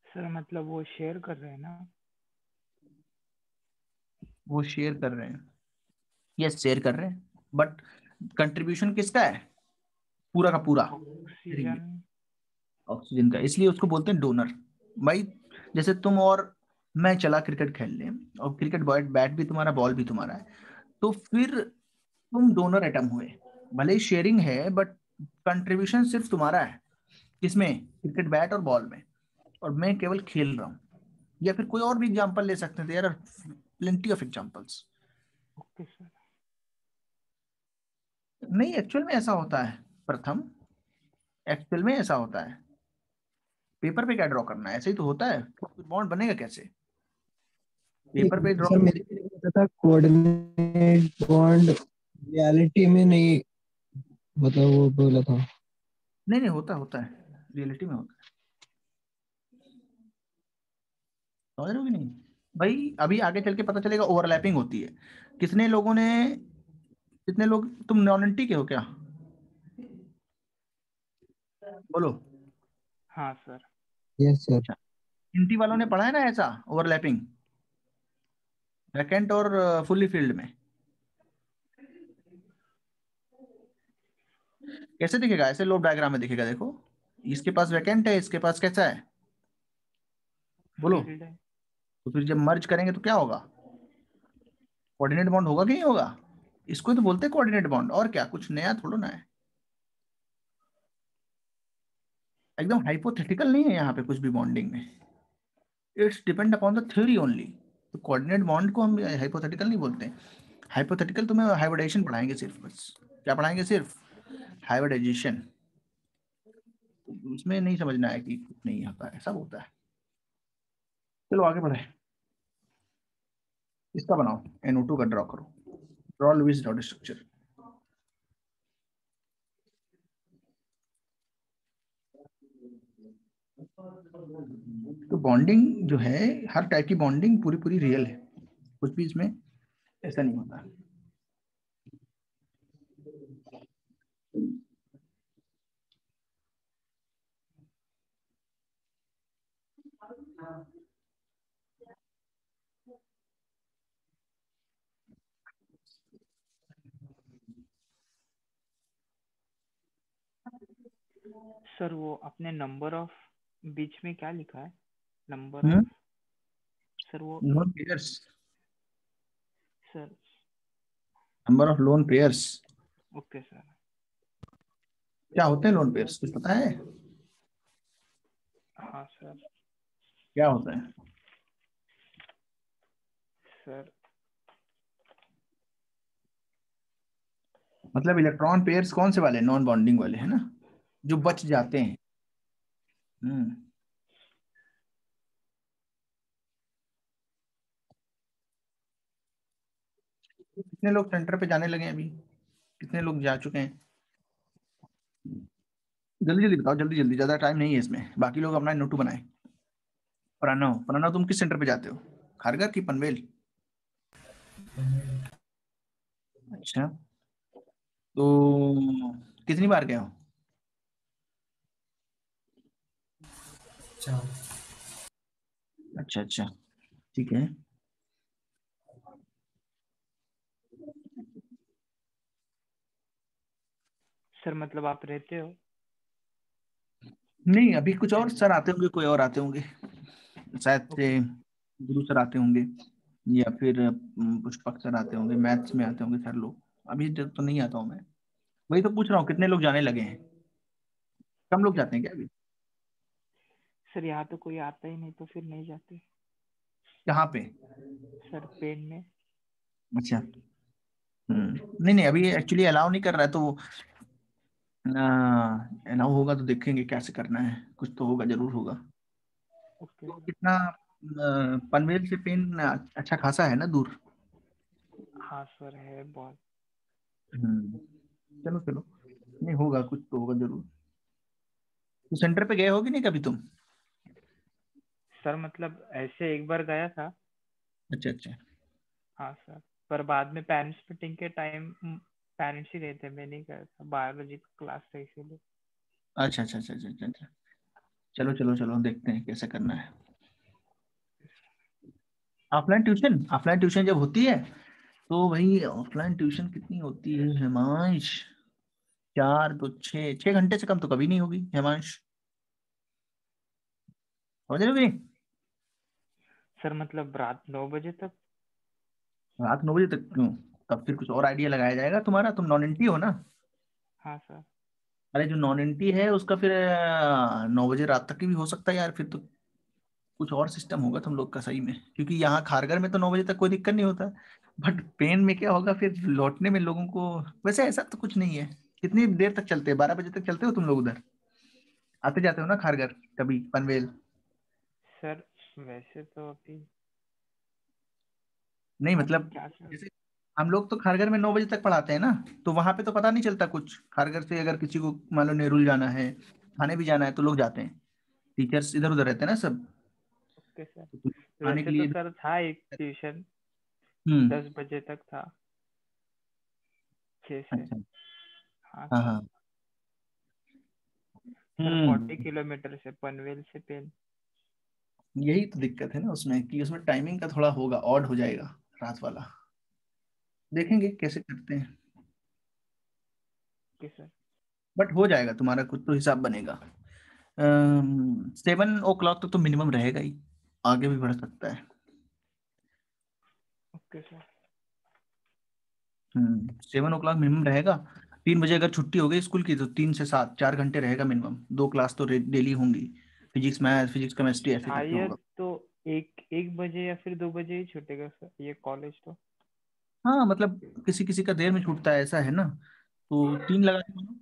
सर मतलब वो शेयर कर रहे हैं ना? वो शेयर कर रहे हैं, यस शेयर कर रहे हैं, बट कंट्रीब्यूशन किसका है? पूरा का पूरा sharing में ऑक्सीजन। ऑक्सीजन का, इसलिए उसको बोलते हैं डोनर। भाई जैसे तुम और मैं चला क्रिकेट खेल लें, और क्रिकेट बैट बैट भी तुम्हारा, बॉल भी तुम्हारा है, तो फिर तुम डोनर एटम हुए। भले ही शेयरिंग है बट कंट्रीब्यूशन सिर्फ तुम्हारा है। किसमें? क्रिकेट बैट और बॉल में। और मैं केवल खेल रहा हूँ। या फिर कोई और भी एग्जांपल ले सकते थे यार, plenty of examples. Okay sir. नहीं, एक्चुअल में ऐसा होता है प्रथम, एक्चुअल में ऐसा होता है। पेपर पे क्या ड्रॉ करना है, ऐसे ही तो होता है, तो बॉन्ड बनेगा कैसे? पेपर पे ड्रॉ। सर मेरे को नहीं पता था कोऑर्डिनेट बॉन्ड रियलिटी में नहीं, मतलब वो बोला था। नहीं नहीं, होता होता है, रियलिटी में होता है। समझ रहे हो कि नहीं? भाई अभी आगे चल के पता चलेगा ओवरलैपिंग होती है। कितने लोगों ने, कितने लोग, तुम नॉन एंटी के हो क्या? बोलो। हाँ सर। Yes sir. अच्छा, एंटी वालों ने पढ़ा है ना ऐसा ओवरलैपिंग, वैकेंट और फुल्ली फील्ड में। कैसे दिखेगा? ऐसे लोब डायग्राम में दिखेगा, देखो इसके पास वैकेंट है, इसके पास कैसा है? बोलो। फील्ड है। तो फिर जब मर्ज करेंगे तो क्या होगा? कोऑर्डिनेट बॉन्ड होगा कि नहीं होगा? इसको ही तो बोलते हैं कोऑर्डिनेट बॉन्ड, और क्या, कुछ नया थोड़ा ना है। एकदम हाइपोथेटिकल नहीं है यहाँ पे कुछ भी बॉन्डिंग में, it's depend upon the theory only. तो कोऑर्डिनेट बॉन्ड को हम हाइपोथेटिकल नहीं बोलते। हाइपोथेटिकल तुम्हें हाइब्रिडाइजेशन पढ़ाएंगे सिर्फ, बस क्या पढ़ाएंगे, सिर्फ हाइब्रिडाइजेशन। उसमें नहीं समझना है कि कुछ नहीं आता है, सब होता है। चलो आगे बढ़े, इसका बनाओ, NO2 का ड्रॉ करो, ड्रॉ लुईस डॉट स्ट्रक्चर। तो बॉन्डिंग जो है, हर टाइप की बॉन्डिंग पूरी पूरी रियल है, कुछ भी इसमें ऐसा नहीं होता। सर वो अपने नंबर ऑफ बीच में क्या लिखा है, नंबर हम्म, ऑफ, सर वो lone pairs, sir, number of lone pairs. Okay sir. क्या होते हैं लोन पेयर्स, कुछ पता है? हाँ सर। क्या होता है? सर मतलब इलेक्ट्रॉन पेयर्स कौन से वाले, नॉन बॉन्डिंग वाले है ना, जो बच जाते हैं। हम्म, कितने लोग सेंटर पे जाने लगे हैं अभी, कितने लोग जा चुके हैं? जल्दी जल्दी बताओ, जल्दी जल्दी, ज्यादा टाइम नहीं है इसमें, बाकी लोग अपना नोटू बनाए। प्रणव, प्रणव तुम किस सेंटर पे जाते हो, खारगर की पनवेल? अच्छा, तो कितनी बार गए हो? 4। अच्छा अच्छा, ठीक है। सर मतलब आप रहते हो? नहीं, अभी कुछ और सर आते होंगे, कोई और आते होंगे शायद से, ओके। गुरु सर आते होंगे, या फिर पुष्पक सर आते होंगे, मैथ्स में आते होंगे सर लोग। अभी तो नहीं आता हूँ मैं, वही तो पूछ रहा हूँ कितने लोग जाने लगे हैं, कम लोग जाते हैं क्या अभी? सर यहाँ तो कोई आता ही नहीं तो फिर नहीं जाते। यहाँ पे? सर पेन में। अच्छा, नहीं नहीं, अभी एक्चुअली अलाउ नहीं कर रहा है, तो अलाउ होगा तो देखेंगे कैसे करना है, कुछ तो होगा, जरूर होगा। ओके तो सर। कितना पनवेल से पेन अच्छा खासा है ना दूर? हाँ सर है बहुत। हम्म, चलो चलो, नहीं होगा, कुछ तो होगा जरूर। तो सेंटर पे गए होगे नहीं कभी तुम? सर मतलब ऐसे एक बार गया था। अच्छा अच्छा, हाँ सर, पर बाद में पेरेंट्स मीटिंग के टाइम पेरेंट्स ही गए थे, मैं नहीं गया था, बायोलॉजी का क्लास था इसीलिए। अच्छा अच्छा अच्छा अच्छा अच्छा अच्छा। चलो चलो चलो, देखते हैं कैसे करना है। ऑफलाइन ट्यूशन जब होती है, तो भाई ऑफलाइन ट्यूशन कितनी होती है हिमांश? 4 तो 6, 6 घंटे से कम तो कभी नहीं होगी हिमांश, समझ रहे हो कि नहीं? सर मतलब रात 9 बजे तक। रात 9 बजे तक क्यों? तब फिर कुछ और आइडिया लगाया जाएगा तुम्हारा, तुम नॉन एंटी हो ना? हाँ सर। अरे जो नॉन एंटी है उसका फिर 9 बजे रात तक की भी हो सकता है यार, फिर तो कुछ और सिस्टम होगा तुम लोग का सही में, क्योंकि यहाँ खारगर में तो 9 बजे तक कोई दिक्कत नहीं होता, बट पेन में क्या होगा फिर लौटने में लोगों को। वैसे ऐसा तो कुछ नहीं है। कितनी देर तक चलते हैं, 12 बजे तक चलते हो तुम लोग उधर? आते जाते हो ना खारगर कभी, पनवेल? सर वैसे तो अभी नहीं अभी मतलब, क्या सर। जैसे हम लोग तो खारगर में 9 बजे तक पढ़ाते हैं ना, तो वहां पे तो पता नहीं चलता कुछ। खारगर से अगर किसी को मान लो नेरुल जाना है, थाने भी जाना है, तो लोग जाते हैं, टीचर्स इधर उधर रहते हैं ना सब, ओके सर। तो आने के वैसे तो लिए। सर था एक ट्यूशन, हम्म, 10 बजे तक था, 6 से। अच्छा, हाँ हाँ सर। हाँ, सर 40 हम्म, किलोमीटर से पनवेल से पेन। यही तो दिक्कत है ना उसमें, कि उसमें टाइमिंग का थोड़ा होगा, ऑड हो जाएगा रात वाला। देखेंगे कैसे करते हैं, ओके सर। बट हो जाएगा, तुम्हारा कुछ तो हिसाब बनेगा। 7 o'clock तक तो मिनिमम रहेगा ही, आगे भी बढ़ सकता है। Okay sir. 7 o'clock मिनिमम रहेगा, 3 बजे अगर छुट्टी हो गई स्कूल की तो 3 से 7 4 घंटे रहेगा मिनिमम। 2 क्लास तो डेली होंगी, फिजिक्स मैथ, फिजिक्स केमिस्ट्री ऐसे करके शायद होगा। तो 1 बजे या फिर 2 बजे ही छूटेगा सर ये कॉलेज तो। हाँ मतलब किसी किसी का देर में छूटता है, ऐसा है ना। तो 3 लगा के मानो।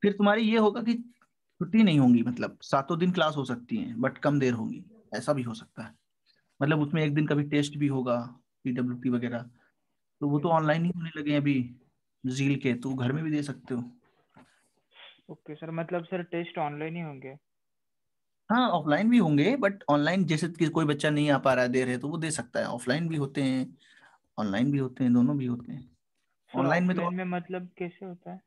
फिर तुम्हारी ये होगा कि छुट्टी नहीं होंगी, मतलब 7 दिन क्लास हो सकती है बट कम देर होंगी, ऐसा भी हो सकता है। मतलब उसमें एक दिन कभी टेस्ट भी होगा, पीडब्ल्यूटी वगैरह। तो वो तो ऑनलाइन ही होने लगे हैं अभी झील के, तो घर में भी दे सकते हो। ओके सर, मतलब सर टेस्ट ऑनलाइन ही होंगे? हाँ ऑफलाइन भी होंगे बट ऑनलाइन जैसे कि कोई बच्चा नहीं आ पा रहा है, देर है, तो वो दे सकता है। ऑफलाइन भी होते हैं, ऑनलाइन भी होते हैं, दोनों भी होते हैं। सर ऑनलाइन में तो, ऑफलाइन में मतलब कैसे होता है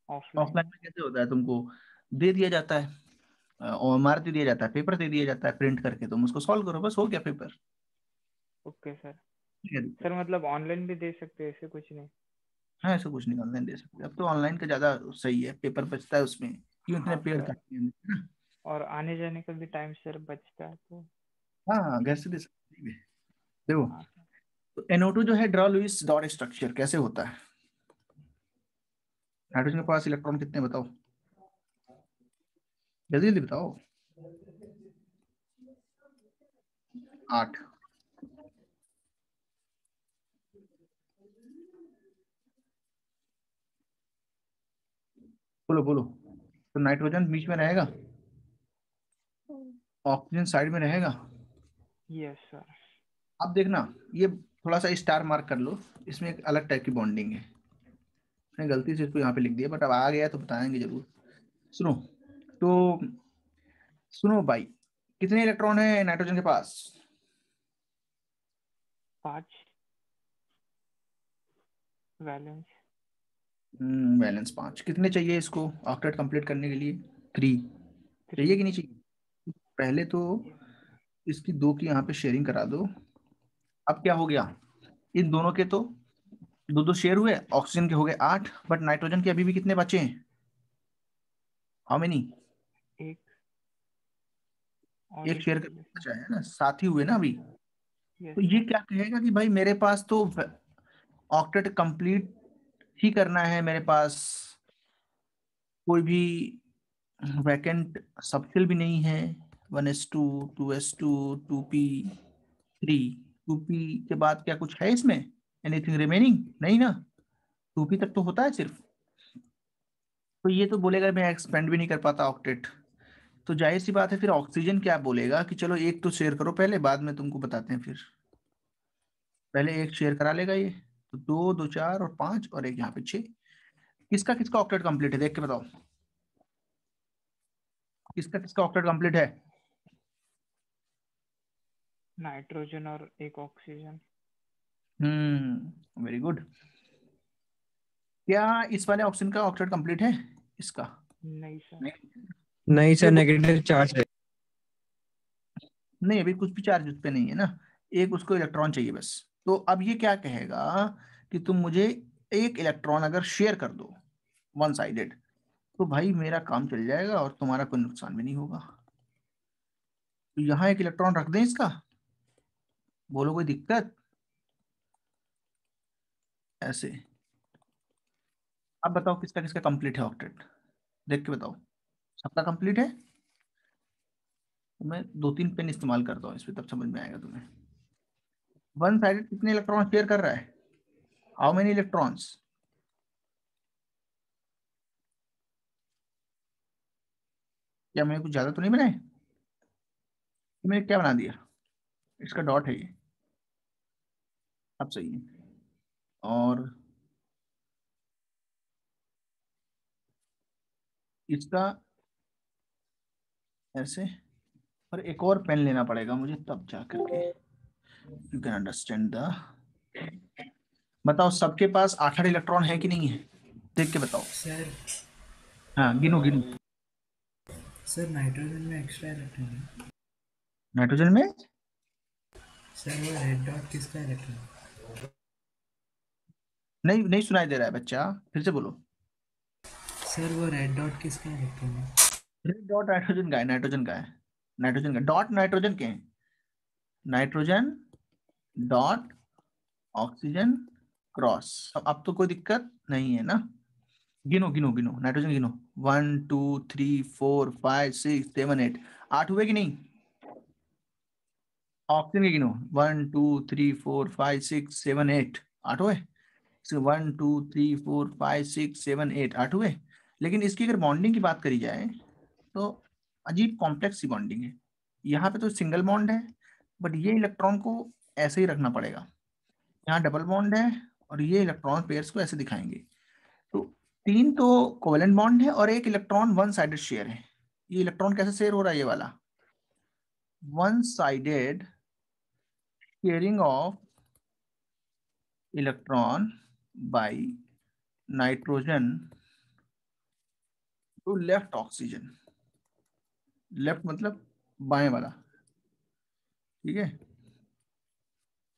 ऑफलाइन ऑफलाइन में? में कैसे होता है, तुमको दे दिया जाता है और मार दे दिया जाता है, पेपर दे दिया जाता है प्रिंट करके, तुम उसको सॉल्व करो, बस हो गया पेपर। Okay sir. क्या दिक्कत सर मतलब ऑनलाइन भी दे सकते हैं, ऐसे कुछ नहीं? है? हाँ ऐसा कुछ नहीं, ऑनलाइन दे सकते हैं। अब तो ऑनलाइन का ज्यादा सही है, पेपर बचता है उसमें, क्यों इतने हाँ पेड़ सर, काटते हैं ना। और आने जाने का भी टाइम सर बचता है तो। हाँ घर से दे सकते हैं। देखो, हाँ सर। तो NO2 जो है, ड्रॉ लुईस डॉट स्ट्रक्चर कैसे होता है? हाइड्रोजन के पास इलेक्ट्रॉन कितने बताओ, जल्दी जल्दी बताओ। 8। बोलो बोलो। तो नाइट्रोजन बीच में रहेगा, ऑक्सीजन साइड में रहेगा। Yes sir. अब देखना, ये थोड़ा सा स्टार मार्क कर लो, इसमें एक अलग टाइप की बॉन्डिंग है। मैंने गलती से इसको यहाँ पे लिख दिया बट अब आ गया तो बताएंगे जरूर। सुनो तो, सुनो भाई, कितने इलेक्ट्रॉन है नाइट्रोजन के पास? 5 वैलेंस। बैलेंस 5। कितने चाहिए इसको ऑक्टेट कंप्लीट करने के लिए? 3। 3। चाहिए कि नहीं चाहिए? पहले तो इसकी 2 की यहाँ पे शेयरिंग करा दो। अब क्या हो गया, इन दोनों के तो 2 2 शेयर हुए, ऑक्सीजन के हो गए 8, बट नाइट्रोजन के अभी भी कितने बचे हैं? How many? एक और एक एक शेयर का चाहिए। बचा है ना, 7 ही हुए ना अभी। यस तो ये सर। क्या कहेगा कि भाई मेरे पास तो ऑक्टेट कंप्लीट ही करना है, मेरे पास कोई भी वैकेंट सबसेल भी नहीं है। 1s2 2s2 2p3, 2p के बाद क्या कुछ है इसमें? Anything remaining? नहीं ना, 2p तक तो होता है सिर्फ। तो ये तो बोलेगा मैं एक्सपेंड भी नहीं कर पाता ऑक्टेट। तो जाहिर सी बात है फिर ऑक्सीजन क्या बोलेगा कि चलो एक तो शेयर करो पहले, बाद में तुमको बताते हैं फिर। पहले एक शेयर करा लेगा ये, तो 2 2 4 और 5 और एक यहाँ पे 6। किसका किसका ऑक्टेट कंप्लीट है देख के बताओ, किसका किसका ऑक्टेट कंप्लीट है? नाइट्रोजन और एक ऑक्सीजन। Very good. क्या इस वाले ऑक्सीजन का ऑक्टेट कंप्लीट है? इसका नहीं सर। नहीं। नहीं सर, ये नेगेटिव चार्ज है। नहीं, अभी कुछ भी चार्ज उस पे नहीं है ना, एक उसको इलेक्ट्रॉन चाहिए बस। तो अब ये क्या कहेगा कि तुम मुझे एक इलेक्ट्रॉन अगर शेयर कर दो, वन साइडेड, तो भाई मेरा काम चल जाएगा और तुम्हारा कोई नुकसान भी नहीं होगा। तो यहाँ एक इलेक्ट्रॉन रख दें इसका, बोलो कोई दिक्कत? ऐसे। अब बताओ किसका किसका कंप्लीट है ऑक्टेट, देख के बताओ। सबका कंप्लीट है? तो मैं 2 3 पेन इस्तेमाल करता हूँ इस पे, तब समझ में आएगा तुम्हें। वन साइडेड कितने इलेक्ट्रॉन शेयर कर रहा है? How many electrons? क्या मैंने कुछ ज्यादा तो नहीं बनाए? मैंने क्या बना दिया? इसका डॉट है ये, अब सही है। और इसका ऐसे, और एक और पेन लेना पड़ेगा मुझे तब जा करके यू कैन अंडरस्टैंड द। बताओ सबके पास 8 इलेक्ट्रॉन है कि नहीं है, देख के बताओ। सर हाँ गिनो गिनो। सर नाइट्रोजन में एक्स्ट्रा इलेक्ट्रॉन है। नाइट्रोजन में? सर वो रेड डॉट किसका इलेक्ट्रॉन है? नहीं नहीं सुनाई दे रहा है बच्चा, फिर से बोलो। सर वो रेड डॉट किसका इलेक्ट्रॉन है? रेड डॉट नाइट्रोजन का है, नाइट्रोजन का है, नाइट्रोजन का डॉट नाइट्रोजन के हैं। Nitrogen dot oxygen cross. अब तो कोई दिक्कत नहीं है ना। गिनो गिनो गिनो, नाइट्रोजन गिनो, 1 2 3 4 5 6 7 8, 8 हुए कि नहीं? ऑक्सीजन के गिनो, 1 2 3 4 5 6 7 8, 8 हुए। 1 2 3 4 5 6 7 8, 8 हुए। लेकिन इसकी अगर बॉन्डिंग की बात करी जाए तो अजीब कॉम्प्लेक्स सी बॉन्डिंग है। यहाँ पे तो सिंगल बॉन्ड है, बट ये इलेक्ट्रॉन को ऐसे ही रखना पड़ेगा। यहाँ डबल बॉन्ड है और ये इलेक्ट्रॉन पेयर्स को ऐसे दिखाएंगे। तो 3 तो कोवेलेंट बॉन्ड है और एक इलेक्ट्रॉन वन साइडेड शेयर है। ये इलेक्ट्रॉन कैसे शेयर हो रहा है? ये वाला one sided sharing of electron by nitrogen to left oxygen. Left मतलब बाएं वाला, ठीक है।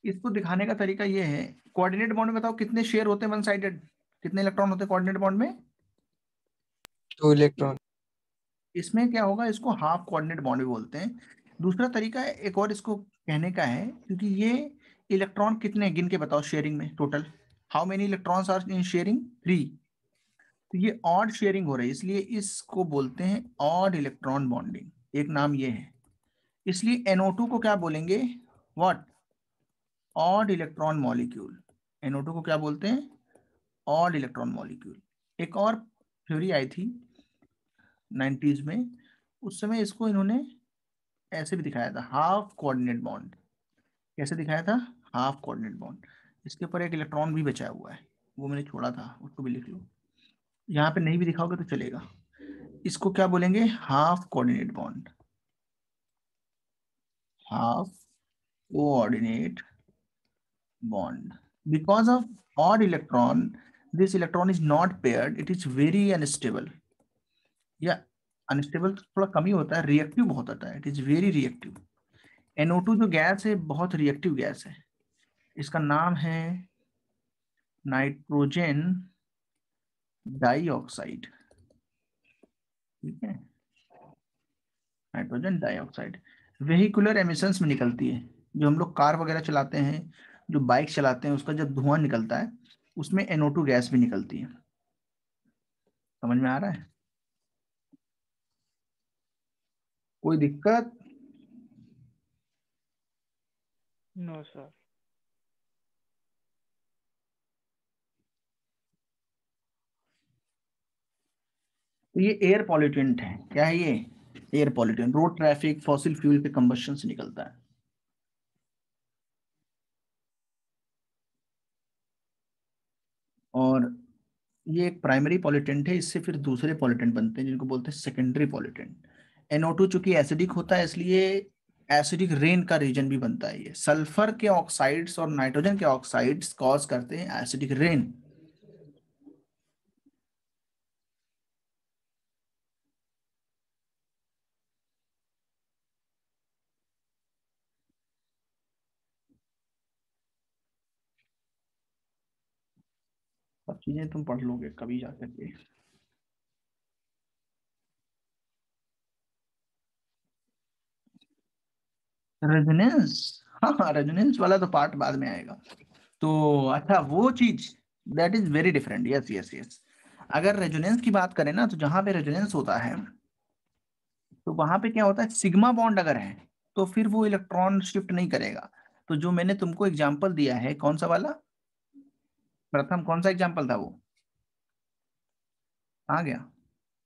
इसको दिखाने का तरीका ये है, कोऑर्डिनेट बॉन्ड में बताओ कितने शेयर होते हैं वन साइडेड, कितने इलेक्ट्रॉन होते हैं कोऑर्डिनेट बॉन्ड में? 2 इलेक्ट्रॉन। इसमें क्या होगा, इसको हाफ कोऑर्डिनेट बॉन्ड भी बोलते हैं। दूसरा तरीका है एक और इसको कहने का है, क्योंकि ये इलेक्ट्रॉन कितने गिन के बताओ शेयरिंग में total, how many electrons are in sharing? 3। तो ये ऑड शेयरिंग हो रही है, इसलिए इसको बोलते हैं ऑड इलेक्ट्रॉन बॉन्डिंग, एक नाम ये है। इसलिए NO2 को क्या बोलेंगे? What? Odd electron molecule. NO2 को क्या बोलते हैं? Odd electron molecule. एक और थ्योरी आई थी 90s में, उस समय इसको इन्होंने ऐसे भी दिखाया था, हाफ कोऑर्डिनेट बॉन्ड। कैसे दिखाया था? Half coordinate bond. इसके ऊपर एक इलेक्ट्रॉन भी बचा हुआ है, वो मैंने छोड़ा था, उसको भी लिख लो। यहाँ पे नहीं भी दिखाओगे तो चलेगा। इसको क्या बोलेंगे? Half coordinate bond, half coordinate bond. Because of odd electron, this electron is not paired, it is very unstable. या अनस्टेबल थोड़ा कम ही होता है, रिएक्टिव बहुत होता है, it is very reactive. NO2 जो गैस है बहुत रिएक्टिव गैस है। इसका नाम है नाइट्रोजन डाइऑक्साइड, ठीक है, नाइट्रोजन डाइऑक्साइड। वेहिकुलर एमिशंस में निकलती है, जो हम लोग कार वगैरह चलाते हैं, जो बाइक चलाते हैं, उसका जब धुआं निकलता है उसमें NO2 गैस भी निकलती है। समझ में आ रहा है? कोई दिक्कत? No sir. तो ये एयर पॉल्यूटेंट है। क्या है ये? Air pollutant. Road traffic, fossil fuel के कंबशन से निकलता है। और ये एक प्राइमरी पॉल्यूटेंट है, इससे फिर दूसरे पॉल्यूटेंट बनते हैं जिनको बोलते हैं सेकेंडरी पॉल्यूटेंट। NO2 चूंकि एसिडिक होता है, इसलिए एसिडिक रेन का रीजन भी बनता है। ये सल्फर के ऑक्साइड्स और नाइट्रोजन के ऑक्साइड्स कॉज करते हैं एसिडिक रेन। सब चीजें तुम पढ़ लोगे कभी जाकर के। रेजोनेंस, हाँ रेजोनेंस वाला तो पार्ट बाद में आएगा। तो अच्छा वो चीज, that is very different. Yes yes yes. अगर रेजोनेंस की बात करें ना, तो जहां पे रेजोनेंस होता है तो वहां पे क्या होता है, सिग्मा बॉन्ड अगर है तो फिर वो इलेक्ट्रॉन शिफ्ट नहीं करेगा। तो जो मैंने तुमको एग्जांपल दिया है, कौन सा वाला, प्रथम कौन सा एग्जांपल था वो, आ गया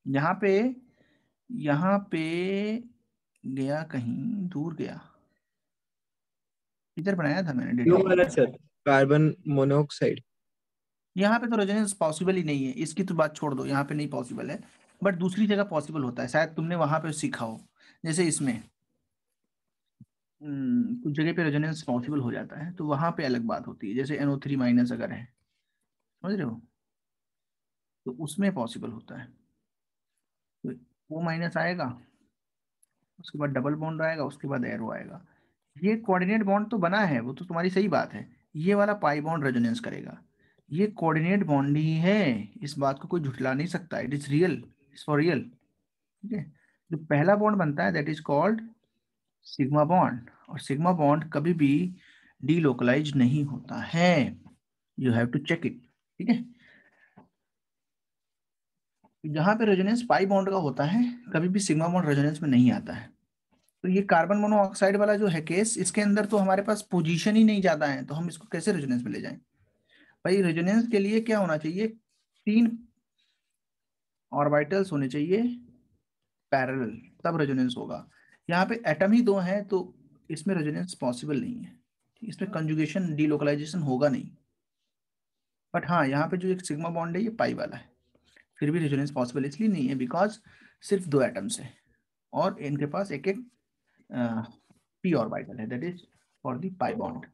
यहाँ पे गया, कहीं दूर गया, इधर बनाया था मैंने क्यों डेटा। वाला सर? Carbon monoxide. यहाँ पे तो रेजोनेंस पॉसिबल ही नहीं है, इसकी तो बात छोड़ दो, यहाँ पे नहीं पॉसिबल है। बट दूसरी जगह पॉसिबल होता है, शायद तुमने वहां पे सीखा हो। जैसे इसमें कुछ जगह पे रेजोनेंस पॉसिबल हो जाता है, तो वहां पे अलग बात होती है। जैसे NO3 माइनस अगर है, समझ रहे हो, तो उसमें पॉसिबल होता है। तो वो माइनस आएगा, उसके बाद डबल बॉन्ड आएगा, उसके बाद एरो आएगा। ये कोऑर्डिनेट बॉन्ड तो बना है, वो तो तुम्हारी सही बात है। ये वाला पाई बॉन्ड रेजोनेंस करेगा, ये कोऑर्डिनेट बॉन्ड ही है, इस बात को कोई झुठला नहीं सकता। It is real, it's for real, ठीक है। जो पहला बॉन्ड बनता है that is called sigma bond, और सिग्मा बॉन्ड कभी भी डीलोकलाइज नहीं होता है। You have to check it, ठीक है। यहाँ पे रेजोनेंस पाई बॉन्ड का होता है, कभी भी सिग्मा बॉन्ड रेजोनेंस में नहीं आता है। तो ये कार्बन मोनोऑक्साइड वाला जो है केस, इसके अंदर तो हमारे पास पोजीशन ही नहीं ज्यादा है, तो हम इसको कैसे रेजोनेंस में ले जाएं? भाई रेजोनेंस के लिए क्या होना चाहिए, 3 ऑर्बिटल्स होने चाहिए पैरेलल, तब रेजोनेंस होगा। यहाँ पे एटम ही 2 हैं, तो इसमें रेजोनेंस पॉसिबल नहीं है, इसमें कंजुगेशन डीलोकलाइजेशन होगा नहीं। बट हाँ, यहाँ पे जो एक सिग्मा बॉन्ड है ये पाई वाला है, फिर भी रेजोनेंस पॉसिबल इसलिए नहीं है बिकॉज सिर्फ 2 एटम्स है और इनके पास एक एक पी ऑर्बिटल है, that is for the pi bond.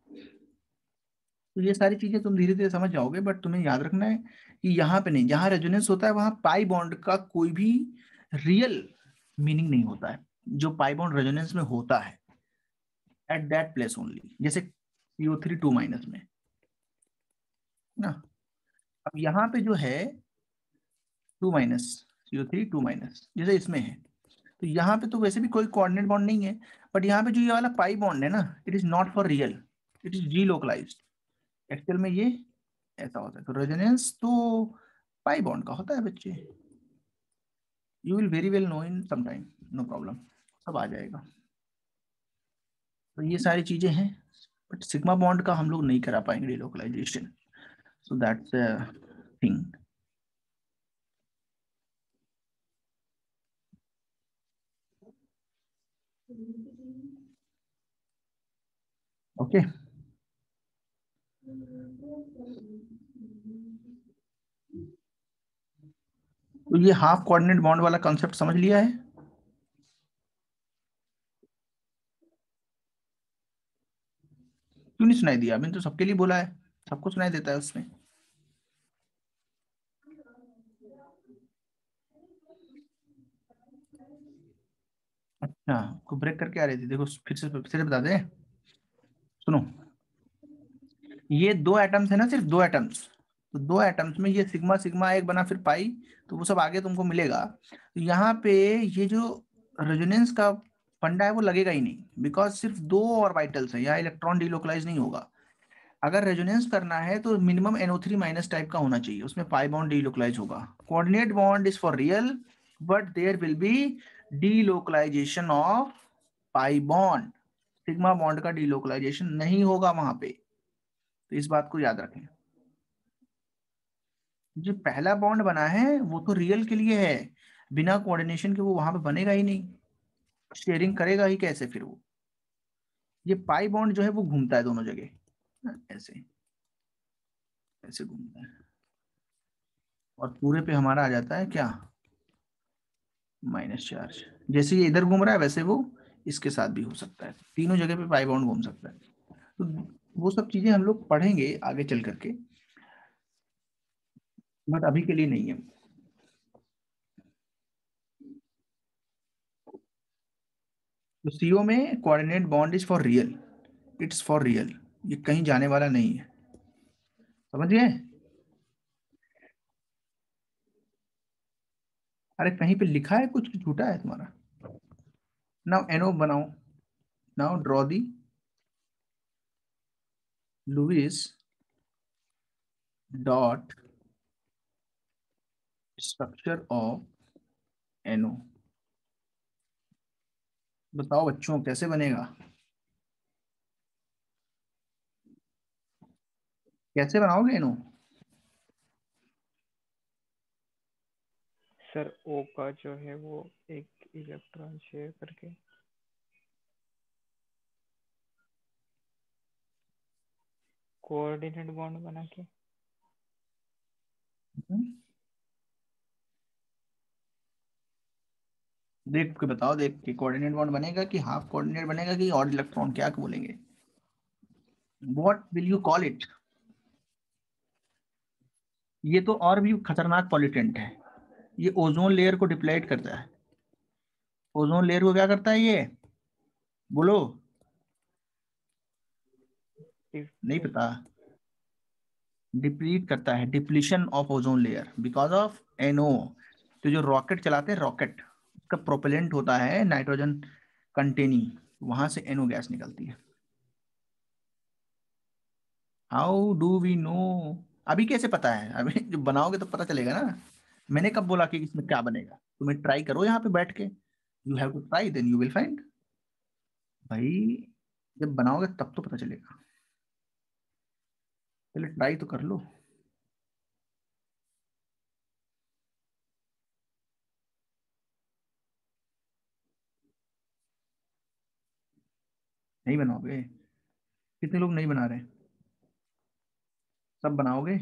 तो ये सारी चीजें तुम धीरे धीरे समझ जाओगे, बट तुम्हें याद रखना है कि यहाँ पे नहीं, जहाँ रेजोनेंस होता है वहाँ पाई बॉन्ड का कोई भी रियल मीनिंग नहीं होता है। जो पाई बॉन्ड रेजोनेंस में होता है एट दैट प्लेस ओनली, जैसे CO3 2 माइनस में ना। अब यहाँ पे जो है 2 माइनस, CO3 2 माइनस जैसे इसमें है, तो यहाँ पे तो वैसे भी कोई कोऑर्डिनेट बॉन्ड नहीं है, बट यहाँ पे जो ये वाला पाई बॉन्ड है ना, it is not for real, it is delocalised. Actual में ये ऐसा होता है। तो रेजोनेंस तो पाई बॉन्ड का होता है बच्चे, you will very well know in some time, no problem, सब आ जाएगा। तो ये सारी चीजें हैं, बट सिग्मा बॉन्ड का हम लोग नहीं करा पाएंगे delocalisation, so that's thing. Okay, तो ये हाफ कोऑर्डिनेट बॉन्ड वाला कॉन्सेप्ट समझ लिया है? क्यों नहीं सुनाई दिया? मैंने तो सबके लिए बोला है, सबको सुनाई देता है उसमें। अच्छा, को ब्रेक करके आ रही थी, देखो फिर से बता दे। सुनो, ये 2 एटम्स है ना, सिर्फ 2 एटम्स, तो 2 एटम्स में ये सिग्मा सिग्मा एक बना फिर पाई, तो वो सब आगे तुमको मिलेगा। तो यहाँ पे ये जो रेजोनेंस का फंडा है वो लगेगा ही नहीं, बिकॉज सिर्फ 2 ऑर्बिटल्स है, यहाँ इलेक्ट्रॉन डीलोकलाइज नहीं होगा। अगर रेजोनेंस करना है तो मिनिमम NO3 माइनस टाइप का होना चाहिए, उसमें पाई बॉन्ड डीलोकलाइज होगा। Coordinate bond is for real, but there will be delocalization of pi bond, sigma bond का डीलोकलाइजेशन नहीं होगा वहां पे, तो इस बात को याद रखें। जो पहला बॉन्ड बना है वो तो रियल के लिए है, बिना कोऑर्डिनेशन के वो वहां पे बनेगा ही नहीं, शेयरिंग करेगा ही कैसे फिर वो। ये पाई बॉन्ड जो है वो घूमता है दोनों जगह, ऐसे ऐसे घूमता है, और पूरे पे हमारा आ जाता है क्या, माइनस चार्ज। जैसे ये इधर घूम रहा है वैसे वो इसके साथ भी हो सकता है, तीनों जगह पे पाई बॉन्ड घूम सकता है। तो वो सब चीजें हम लोग पढ़ेंगे आगे चल करके, बट अभी के लिए नहीं है। तो CO में coordinate bond is for real, it's for real, ये कहीं जाने वाला नहीं है, समझ गए? अरे कहीं पे लिखा है कुछ झूठा है तुम्हारा? नाउ NO बनाओ, now draw the Lewis dot structure of NO। बताओ बच्चों कैसे बनेगा, कैसे बनाओगे NO? सर O का जो है वो एक इलेक्ट्रॉन शेयर करके कोऑर्डिनेट बॉन्ड बना के। देख के बताओ, देख के कोऑर्डिनेट बॉन्ड बनेगा कि हाफ कोऑर्डिनेट बनेगा कि और इलेक्ट्रॉन, क्या बोलेंगे? What will you call it? ये तो और भी खतरनाक पॉल्यूटेंट है, ये ओजोन लेयर को डिप्लीट करता है। ओजोन लेयर को क्या करता है ये, बोलो? नहीं पता? डिप्लीट करता है, depletion of ozone layer because of NO। तो जो रॉकेट चलाते हैं, रॉकेट का प्रोपेलेंट होता है नाइट्रोजन कंटेनिंग, वहां से NO गैस निकलती है। How do we know? अभी कैसे पता है? अभी जब बनाओगे तो पता चलेगा ना। मैंने कब बोला कि इसमें क्या बनेगा? तुम्हें ट्राई करो यहाँ पे बैठ के, you have to try then you will find. भाई जब बनाओगे तब तो पता चलेगा, पहले ट्राई तो कर लो। नहीं बनाओगे? कितने लोग नहीं बना रहे? सब बनाओगे?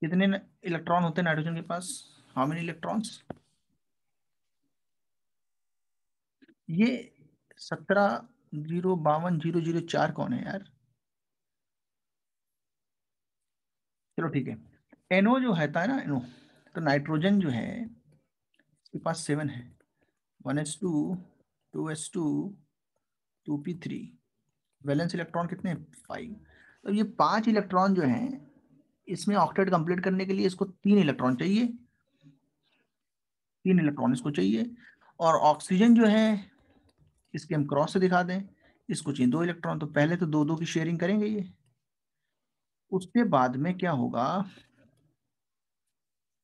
कितने इलेक्ट्रॉन होते हैं नाइट्रोजन के पास? How many electrons? ये 17 052 004 कौन है यार? चलो ठीक है, एनओ जो है ना, एनओ, तो नाइट्रोजन जो है इसके पास 7 है, 1s2 2s2 2p3, valence electron कितने हैं? 5। तो ये 5 इलेक्ट्रॉन जो हैं इसमें ऑक्टेट कंप्लीट करने के लिए इसको 3 इलेक्ट्रॉन चाहिए, 3 इलेक्ट्रॉन इसको चाहिए। और ऑक्सीजन जो है इसके हम क्रॉस से दिखा दें, इसको चाहिए 2 इलेक्ट्रॉन, तो पहले तो 2-2 की शेयरिंग करेंगे ये। उसके बाद में क्या होगा,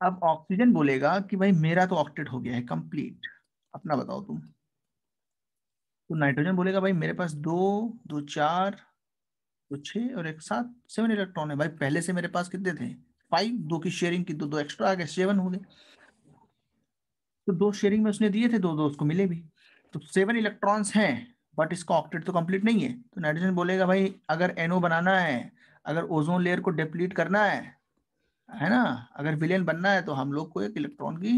अब ऑक्सीजन बोलेगा कि भाई मेरा तो ऑक्टेट हो गया है कंप्लीट, अपना बताओ तुम। तो नाइट्रोजन बोलेगा भाई मेरे पास 2 2 4 2 6 और एक साथ 7 इलेक्ट्रॉन है। भाई पहले से मेरे पास कितने थे? 5, 2 की शेयरिंग की, 2 एक्स्ट्रा आ गए, 7 हो गए। तो 2 शेयरिंग में उसने दिए थे, 2 उसको मिले भी, तो 7 इलेक्ट्रॉन्स हैं, बट इसका ऑक्टेट तो कंप्लीट नहीं है। तो नाइट्रोजन बोलेगा भाई अगर एनओ बनाना है, अगर ओजोन लेयर को डिप्लीट करना है ना, अगर विलेन बनना है, तो हम लोग को एक इलेक्ट्रॉन की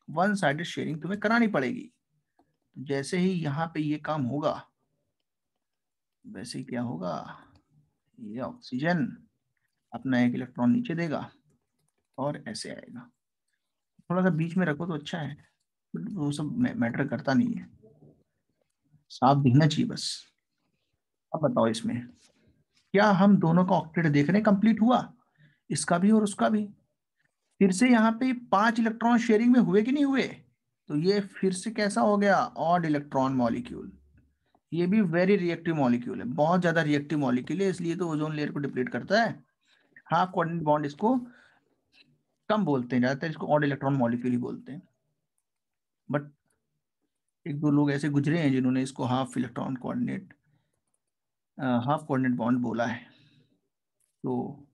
1 साइडेड शेयरिंग तुम्हें करानी पड़ेगी। जैसे ही यहाँ पे ये काम होगा, वैसे ही क्या होगा, ये ऑक्सीजन अपना एक इलेक्ट्रॉन नीचे देगा और ऐसे आएगा। थोड़ा सा बीच में रखो तो अच्छा है, बट वो सब मैटर करता नहीं है, साफ दिखना चाहिए बस। अब बताओ इसमें क्या हम दोनों का ऑक्टेट देख रहे हैं कंप्लीट हुआ, इसका भी और उसका भी? फिर से यहाँ पे 5 इलेक्ट्रॉन शेयरिंग में हुए कि नहीं हुए? तो ये फिर से कैसा हो गया, ऑड इलेक्ट्रॉन मॉलिक्यूल। ये भी वेरी रिएक्टिव मॉलिक्यूल है, बहुत ज्यादा रिएक्टिव मॉलिक्यूल है, इसलिए तो ओजोन लेयर को डिप्लीट करता है। हाफ कोऑर्डिनेट बॉन्ड इसको कम बोलते हैं, ज्यादातर इसको ऑड इलेक्ट्रॉन मॉलिक्यूल ही बोलते हैं। बट 1-2 लोग ऐसे गुजरे हैं जिन्होंने इसको हाफ कोऑर्डिनेट बॉन्ड बोला है। तो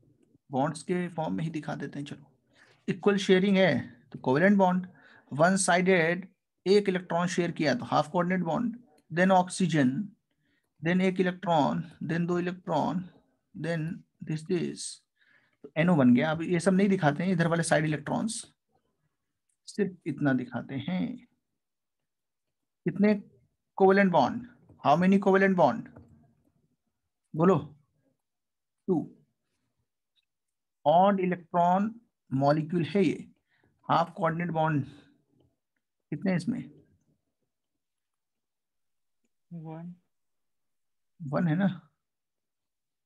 बॉन्ड्स के फॉर्म में ही दिखा देते हैं। चलो, इक्वल शेयरिंग है तो कोवेलेंट बॉन्ड, वन साइडेड एक इलेक्ट्रॉन शेयर किया तो half coordinate bond, then oxygen, then एक electron, then 2 electron, then this तो NO बन गया। अब ये सब नहीं दिखाते हैं इधर वाले साइड इलेक्ट्रॉन्स, सिर्फ इतना दिखाते हैं। कितने covalent bond, how many covalent bond बोलो? 2। ऑड इलेक्ट्रॉन मॉलिक्यूल है ये, हाफ कोऑर्डिनेट बॉन्ड कितने हैं इसमें? 1 है ना।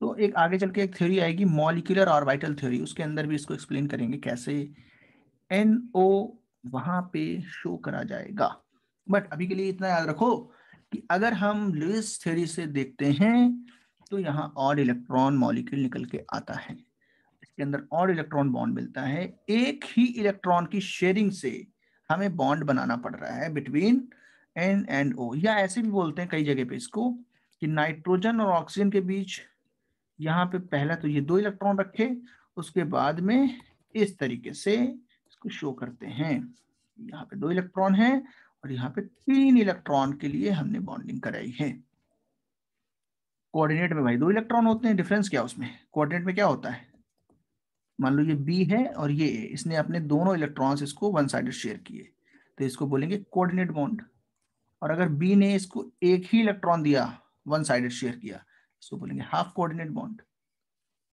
तो एक आगे चल के एक थ्योरी आएगी मॉलिक्यूलर ऑर्बिटल थ्योरी, उसके अंदर भी इसको एक्सप्लेन करेंगे कैसे NO वहां पे शो करा जाएगा। बट अभी के लिए इतना याद रखो कि अगर हम लुईस थ्योरी से देखते हैं तो यहाँ ऑड इलेक्ट्रॉन मॉलिक्यूल निकल के आता है, इसके अंदर ऑड इलेक्ट्रॉन बॉन्ड मिलता है, एक ही इलेक्ट्रॉन की शेयरिंग से हमें बॉन्ड बनाना पड़ रहा है बिटवीन N एंड O। या ऐसे भी बोलते हैं कई जगह पे इसको कि नाइट्रोजन और ऑक्सीजन के बीच यहाँ पे पहला तो ये 2 इलेक्ट्रॉन रखे, उसके बाद में इस तरीके से इसको शो करते हैं, यहाँ पे 2 इलेक्ट्रॉन है और यहाँ पे 3 इलेक्ट्रॉन के लिए हमने बॉन्डिंग कराई है। कोऑर्डिनेट में भाई 2 इलेक्ट्रॉन होते हैं, डिफरेंस क्या उसमें, कोऑर्डिनेट में क्या होता है, मान लो ये B है और ये A, इसने अपने दोनों इलेक्ट्रॉन्स इसको 1 साइडेड शेयर किए तो इसको बोलेंगे कोऑर्डिनेट बॉन्ड। और अगर B ने इसको एक ही इलेक्ट्रॉन दिया 1 साइडेड शेयर किया, इसको बोलेंगे हाफ कोऑर्डिनेट बॉन्ड।